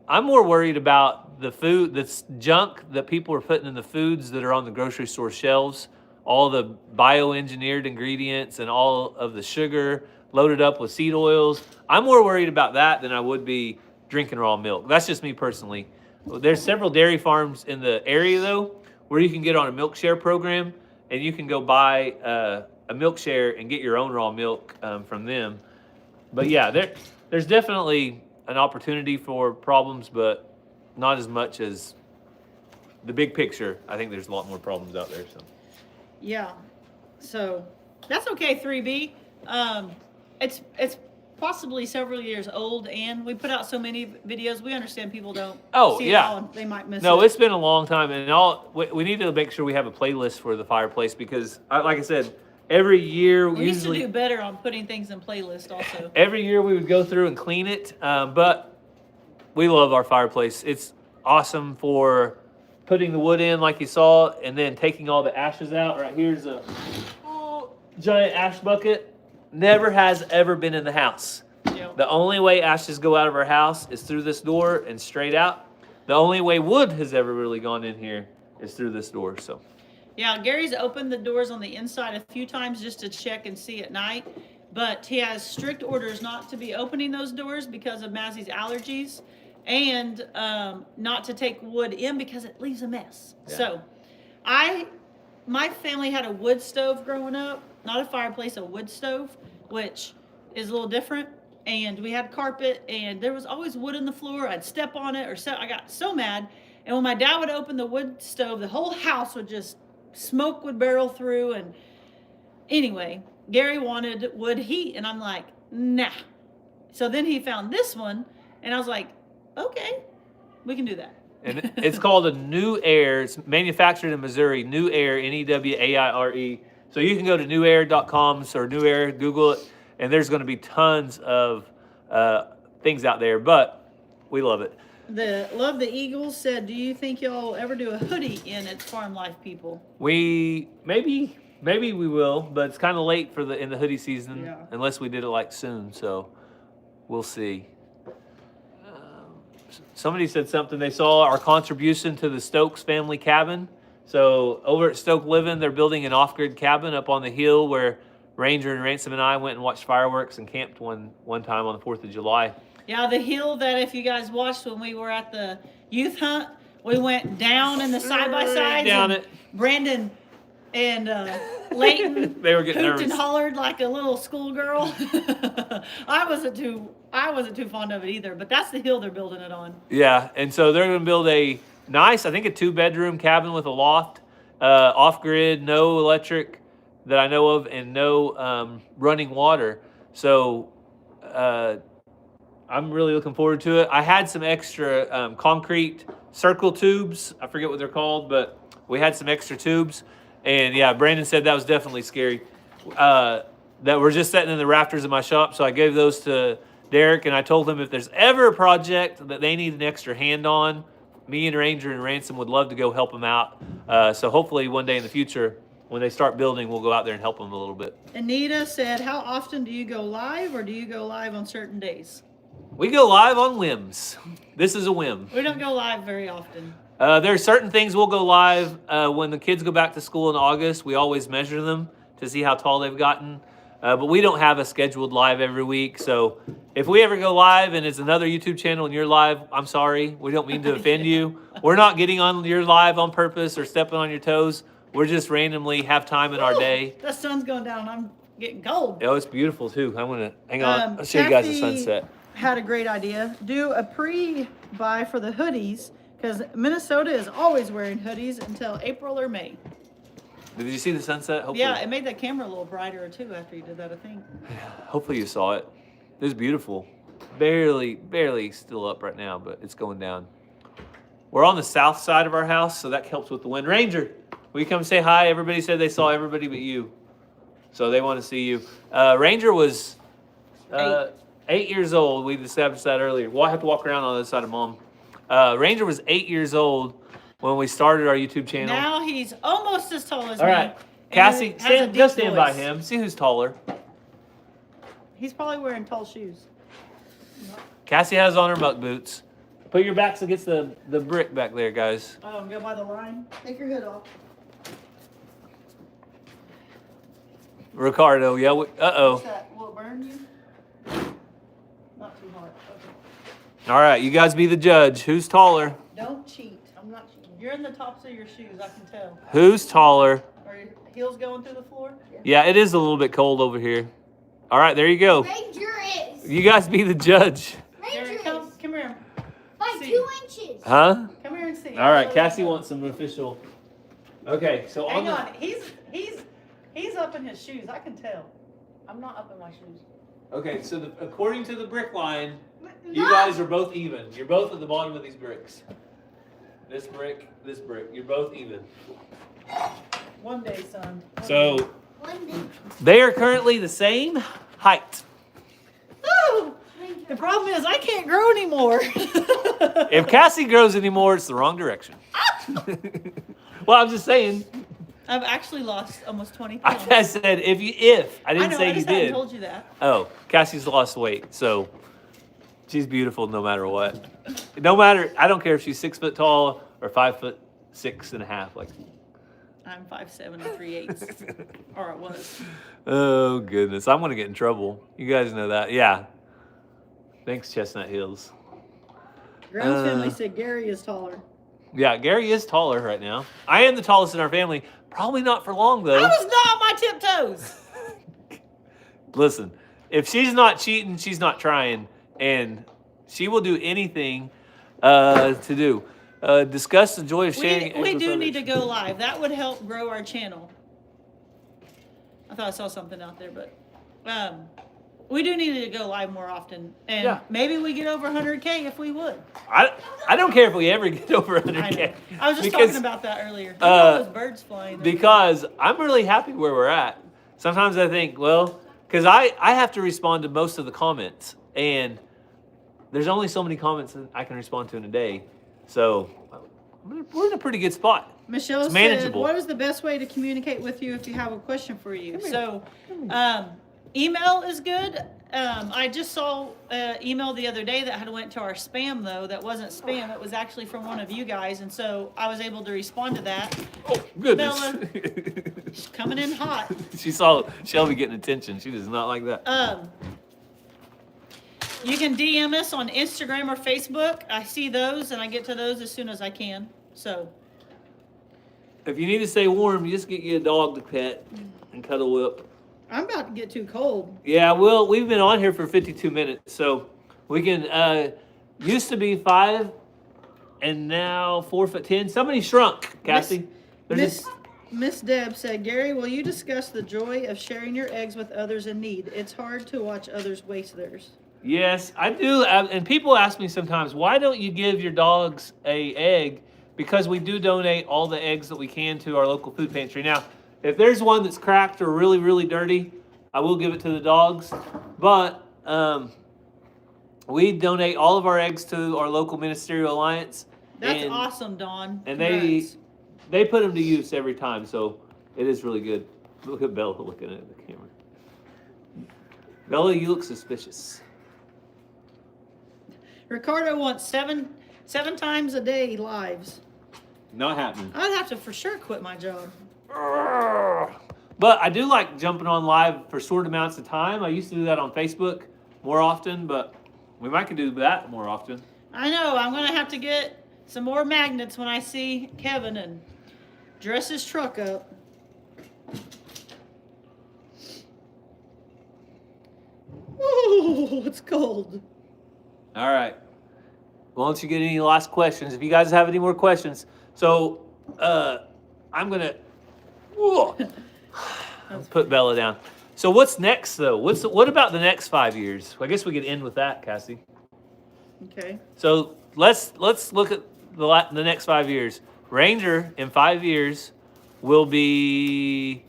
I'm more worried about the food, that's junk that people are putting in the foods that are on the grocery store shelves, all the bioengineered ingredients and all of the sugar loaded up with seed oils. I'm more worried about that than I would be drinking raw milk. That's just me personally. There's several dairy farms in the area, though, where you can get on a milk share program, and you can go buy a milk share and get your own raw milk from them. But yeah, there's definitely an opportunity for problems, but not as much as the big picture. I think there's a lot more problems out there. So Yeah. So that's okay, 3B. It's possibly several years old, and we put out so many videos. We understand people don't see it all, and they might miss no, it. it's been a long time, and we need to make sure we have a playlist for the fireplace because, like I said, every year We used to usually do better on putting things in playlist also. every year we would go through and clean it, but we love our fireplace. It's awesome for putting the wood in like you saw and then taking all the ashes out. Right here's a giant ash bucket. Never has ever been in the house. Yep. The only way ashes go out of our house is through this door and straight out. The only way wood has ever really gone in here is through this door. So Yeah, Gary's opened the doors on the inside a few times just to check and see at night, but he has strict orders not to be opening those doors because of Mazzie's allergies, and not to take wood in because it leaves a mess. Yeah. So my family had a wood stove growing up, not a fireplace, a wood stove, which is a little different. And we had carpet, and there was always wood in the floor. I'd step on it, I got so mad. And when my dad would open the wood stove, the whole house would just, smoke would barrel through. And anyway, Gary wanted wood heat, and I'm like, nah. So then he found this one, and I was like, okay, we can do that. and it's called a New Air. It's manufactured in Missouri. New Air, Newaire. So you can go to newair.com or New Air, Google it, and there's going to be tons of things out there. But we love it. Love the Eagles said, do you think y'all will ever do a hoodie in It's Farm Life, people? We maybe we will, but it's kind of late for in the hoodie season, Yeah. unless we did it like soon. So we'll see. Somebody said something. They saw our contribution to the Stokes family cabin. So over at Stoke Living, they're building an off-grid cabin up on the hill where Ranger and Ransom and I went and watched fireworks and camped one time on the 4th of July. Yeah, the hill that if you guys watched when we were at the youth hunt, we went down in the side-by-sides. Down and it. Brandon and Leighton They were getting hooped nervous. and hollered like a little schoolgirl. I wasn't too fond of it either, but that's the hill they're building it on. Yeah, and so they're going to build a nice, I think a 2-bedroom cabin with a loft, off-grid, no electric that I know of, and no running water. So I'm really looking forward to it. I had some extra concrete circle tubes. I forget what they're called, but we had some extra tubes. And yeah, Brandon said that was definitely scary. That were just sitting in the rafters of my shop. So I gave those to Derek, and I told him if there's ever a project that they need an extra hand on, me and Ranger and Ransom would love to go help them out. So hopefully one day in the future, when they start building, we'll go out there and help them a little bit. Anita said, how often do you go live, or do you go live on certain days? We go live on whims. This is a whim. We don't go live very often. There are certain things we'll go live when the kids go back to school in August. We always measure them to see how tall they've gotten. But we don't have a scheduled live every week. So if we ever go live and it's another YouTube channel and you're live, I'm sorry. We don't mean to offend you. We're not getting on your live on purpose or stepping on your toes. We're just randomly have time in our day. The sun's going down. I'm getting cold. Oh, it's beautiful too. I'm going to, hang on. I'll show you guys the Kathy sunset. Had a great idea. Do a pre-buy for the hoodies, because Minnesota is always wearing hoodies until April or May. Did you see the sunset? Hopefully. Yeah, it made that camera a little brighter too after you did that, I think. Hopefully you saw it. It was beautiful. Barely still up right now, but it's going down. We're on the south side of our house, so that helps with the wind. Ranger, will you come say hi? Everybody said they saw everybody but you. So they want to see you. Ranger was 8 years old. We established that earlier. We'll have to walk around on the other side of Mom. Ranger was 8 years old when we started our YouTube channel. Now he's almost as tall as All me. right. and Cassie, has a deep go stand by voice. him. See who's taller. He's probably wearing tall shoes. Cassie has on her muck boots. Put your backs against the brick back there, guys. Oh, go by the line. Take your hood off. Ricardo, yeah. Uh-oh. What's that? Will it burn you? Not too hard. Okay. All right, you guys be the judge. Who's taller? Don't cheat. I'm not cheating. You're in the tops of your shoes, I can tell. Who's taller? Are your heels going through the floor? Yes. Yeah, it is a little bit cold over here. All right, there you go. Ranger is. You guys be the judge. Ranger Gary, is. come here. By See. 2 inches. Huh? Come here and see. All right, Cassie wants some official. Okay, so Hang on on. He's up in his shoes. I can tell. I'm not up in my shoes. Okay, so according to the brick line, you No. guys are both even. You're both at the bottom of these bricks. This brick, this brick. You're both even. One day, son. So One day. they are currently the same height. Woo! Ranger. The problem is I can't grow anymore. If Cassie grows anymore, it's the wrong direction. Well, I'm just saying. I've actually lost almost 20 pounds. I said I didn't know, say I you just hadn't did. told you that. Oh, Cassie's lost weight, so she's beautiful no matter what. No matter, I don't care if she's 6 foot tall or 5'6.5". Like, I'm 5'7" and 3/8, or I was. oh goodness, I'm gonna get in trouble. You guys know that, yeah. Thanks, Chestnut Hills. Ground's family said Gary is taller. Yeah, Gary is taller right now. I am the tallest in our family. Probably not for long though. I was not on my tiptoes. Listen, if she's not cheating, she's not trying, and she will do anything to do. Discuss the joy of sharing. eggs We with do others. need to go live. That would help grow our channel. I thought I saw something out there, but we do need to go live more often, and Yeah. maybe we get over 100K if we would. I don't care if we ever get over I know. 100K. I was just Because- talking about that earlier. Look at all those birds flying. Because I'm really happy where we're at. Sometimes I think, well, because I have to respond to most of the comments, and there's only so many comments that I can respond to in a day. So we're in a pretty good spot. Michelle It's said, manageable. what is the best way to communicate with you if you have a question for you? So, email is good. I just saw an email the other day that had went to our spam, though. That wasn't spam. It was actually from one of you guys. And so I was able to respond to that. Oh, goodness. She's coming in hot. She saw Shelby getting attention. She does not like that. You can DM us on Instagram or Facebook. I see those, and I get to those as soon as I can. So, If you need to stay warm, you just get you a dog to pet and cuddle up. I'm about to get too cold. Yeah, well, we've been on here for 52 minutes, so we can, used to be 5 and now 4'10". Somebody shrunk, Cassie. Miss Deb said, Gary, will you discuss the joy of sharing your eggs with others in need? It's hard to watch others waste theirs. Yes, I do. And people ask me sometimes, why don't you give your dogs a egg? Because we do donate all the eggs that we can to our local food pantry. Now, if there's one that's cracked or really, really dirty, I will give it to the dogs. But we donate all of our eggs to our local ministerial alliance. That's awesome, Dawn. And Congrats. they put them to use every time, so it is really good. Look at Bella looking at the camera. Bella, you look suspicious. Ricardo wants seven times a day lives. Not happening. I'd have to for sure quit my job. But I do like jumping on live for short amounts of time. I used to do that on Facebook more often, but we might could do that more often. I know. I'm going to have to get some more magnets when I see Kevin and dress his truck up. Ooh, it's cold. All right. Well, don't you get any last questions? If you guys have any more questions, so I'm gonna put Bella down. So what's next, though? What about the next 5 years? I guess we could end with that, Cassie. Okay. So let's look at the next 5 years. Ranger in 5 years will be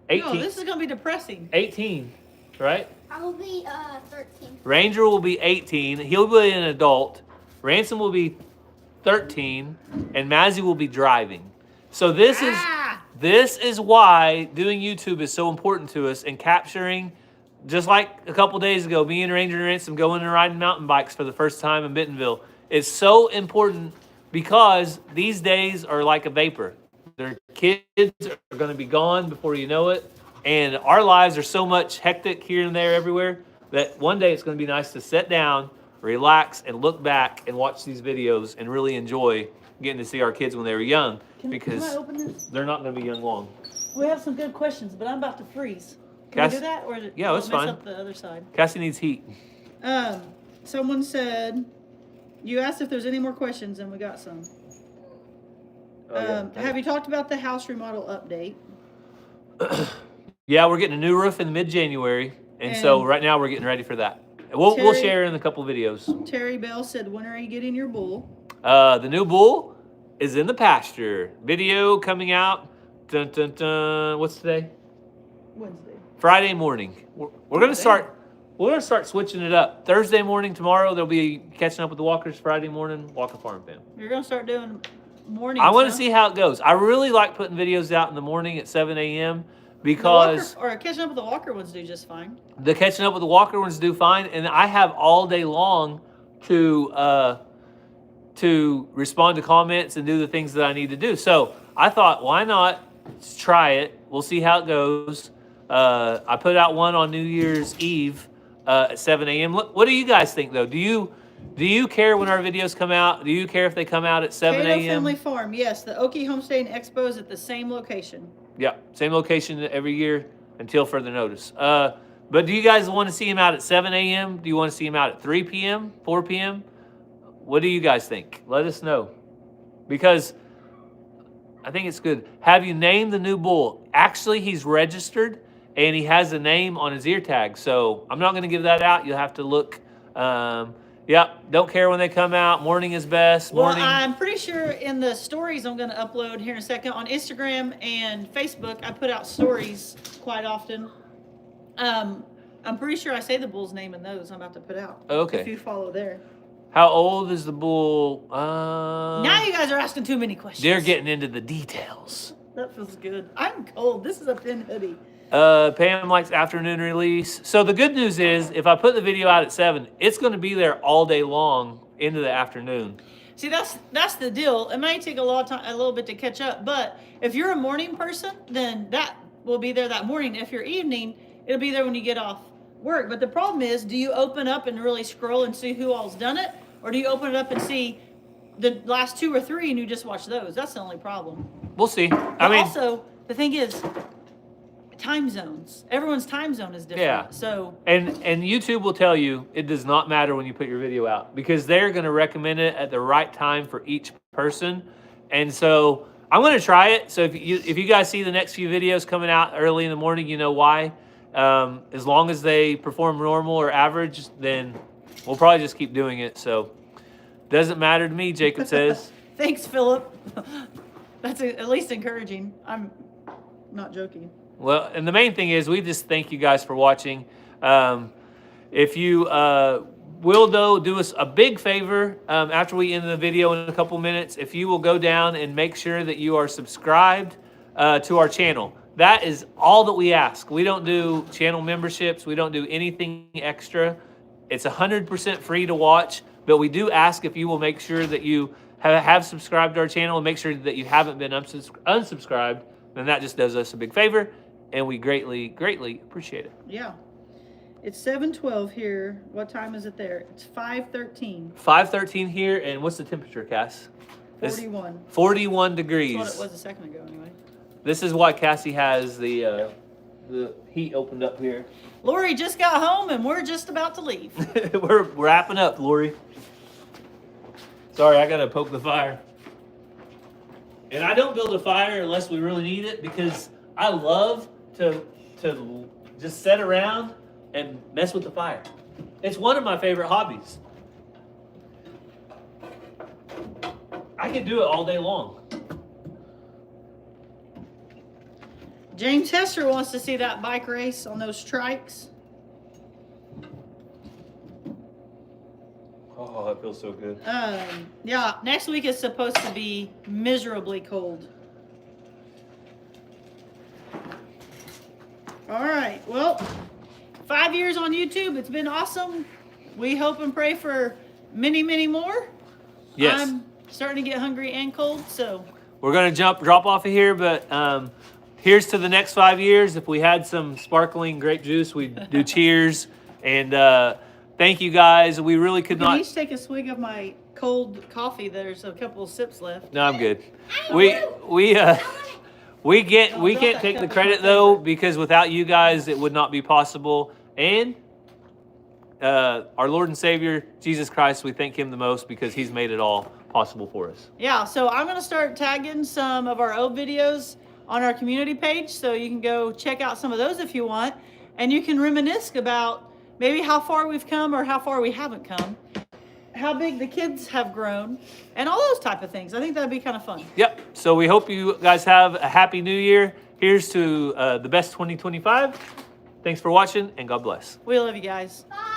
18. No, this is going to be depressing. 18, right? I will be 13. Ranger will be 18. He'll be an adult. Ransom will be 13, and Mazzy will be driving. So this is why doing YouTube is so important to us, and capturing, just like a couple days ago, me and Ranger and Ransom going and riding mountain bikes for the first time in Bentonville. It's so important because these days are like a vapor. Their kids are going to be gone before you know it. And our lives are so much hectic here and there everywhere that one day it's going to be nice to sit down, relax, and look back and watch these videos and really enjoy getting to see our kids when they were young, because Can I open this? they're not going to be young long. We have some good questions, but I'm about to freeze. Can we do that? Or Yeah, that's mess fine. up the other side? Cassie needs heat. Someone said, you asked if there's any more questions, and we got some. Have you talked about the house remodel update? Yeah, we're getting a new roof in mid-January, and so right now we're getting ready for that. We'll share in a couple videos. Terry Bell said, when are you getting your bull? The new bull is in the pasture. Video coming out. Dun, dun, dun. What's today? Wednesday. Friday morning. We're gonna start. We're gonna start switching it up. Thursday morning tomorrow. There'll be catching up with the Walkers. Friday morning, Walker Farm Fam. You're gonna start doing mornings. I want to see how it goes. I really like putting videos out in the morning at 7 a.m. because catching up with the Walker ones do just fine. the catching up with the Walker ones do fine, and I have all day long to respond to comments and do the things that I need to do. So I thought, why not try it? We'll see how it goes. I put out one on New Year's Eve at 7 a.m. What do you guys think, though? Do you care when our videos come out? Do you care if they come out at 7 Cato a.m.? Family Farm, yes. The Okie Homestead Expo is at the same location. Yeah, same location every year until further notice. But do you guys want to see him out at 7 a.m.? Do you want to see him out at 3 p.m., 4 p.m.? What do you guys think? Let us know. Because I think it's good. Have you named the new bull? Actually, he's registered, and he has a name on his ear tag. So I'm not going to give that out. You'll have to look. Don't care when they come out. Morning is best. Morning. Well, I'm pretty sure in the stories I'm going to upload here in a second on Instagram and Facebook, I put out stories quite often. I'm pretty sure I say the bull's name in those I'm about to put out. Okay. If you follow there. How old is the bull? Now you guys are asking too many questions. They're getting into the details. That feels good. I'm cold. This is a thin hoodie. Pam likes afternoon release. So the good news is, if I put the video out at 7, it's going to be there all day long into the afternoon. See, that's the deal. It might take a little bit to catch up, but if you're a morning person, then that will be there that morning. If you're evening, it'll be there when you get off work. But the problem is, do you open up and really scroll and see who all's done it, or do you open it up and see the last 2 or 3 and you just watch those? That's the only problem. We'll see. But also, the thing is, time zones. Everyone's time zone is different. Yeah. So and YouTube will tell you it does not matter when you put your video out, because they're going to recommend it at the right time for each person. And so I'm going to try it. So if you guys see the next few videos coming out early in the morning, you know why. As long as they perform normal or average, then we'll probably just keep doing it. So doesn't matter to me, Jacob says. Thanks, Philip. That's at least encouraging. I'm not joking. Well, and the main thing is, we just thank you guys for watching. If you will, though, do us a big favor after we end the video in a couple minutes, if you will go down and make sure that you are subscribed to our channel. That is all that we ask. We don't do channel memberships. We don't do anything extra. It's 100% free to watch, but we do ask if you will make sure that you have subscribed to our channel and make sure that you haven't been unsubscribed. Then that just does us a big favor, and we greatly, greatly appreciate it. Yeah. It's 7:12 here. What time is it there? It's 5:13. 5:13 here, and what's the temperature, Cass? 41. 41 degrees. That's what it was a second ago, anyway. This is why Cassie has the heat opened up here. Lori just got home, and we're just about to leave. We're wrapping up, Lori. Sorry, I gotta poke the fire. And I don't build a fire unless we really need it, because I love to just sit around and mess with the fire. It's one of my favorite hobbies. I can do it all day long. James Hester wants to see that bike race on those trikes. Oh, that feels so good. Yeah, next week is supposed to be miserably cold. All right, well, 5 years on YouTube. It's been awesome. We hope and pray for many, many more. Yes. I'm starting to get hungry and cold, so. We're going to drop off of here, but here's to the next 5 years. If we had some sparkling grape juice, we'd do cheers. And thank you, guys. We really could not. Can each take a swig of my cold coffee? There's a couple of sips left. No, I'm good. We can't Oh, drop that take cup the is credit my though, favorite. because without you guys, it would not be possible. And our Lord and Savior, Jesus Christ, we thank him the most because he's made it all possible for us. Yeah, so I'm going to start tagging some of our old videos on our community page, so you can go check out some of those if you want, and you can reminisce about maybe how far we've come or how far we haven't come, how big the kids have grown, and all those type of things. I think that'd be kind of fun. Yep. So we hope you guys have a happy new year. Here's to the best 2025. Thanks for watching, and God bless. We love you guys. Bye.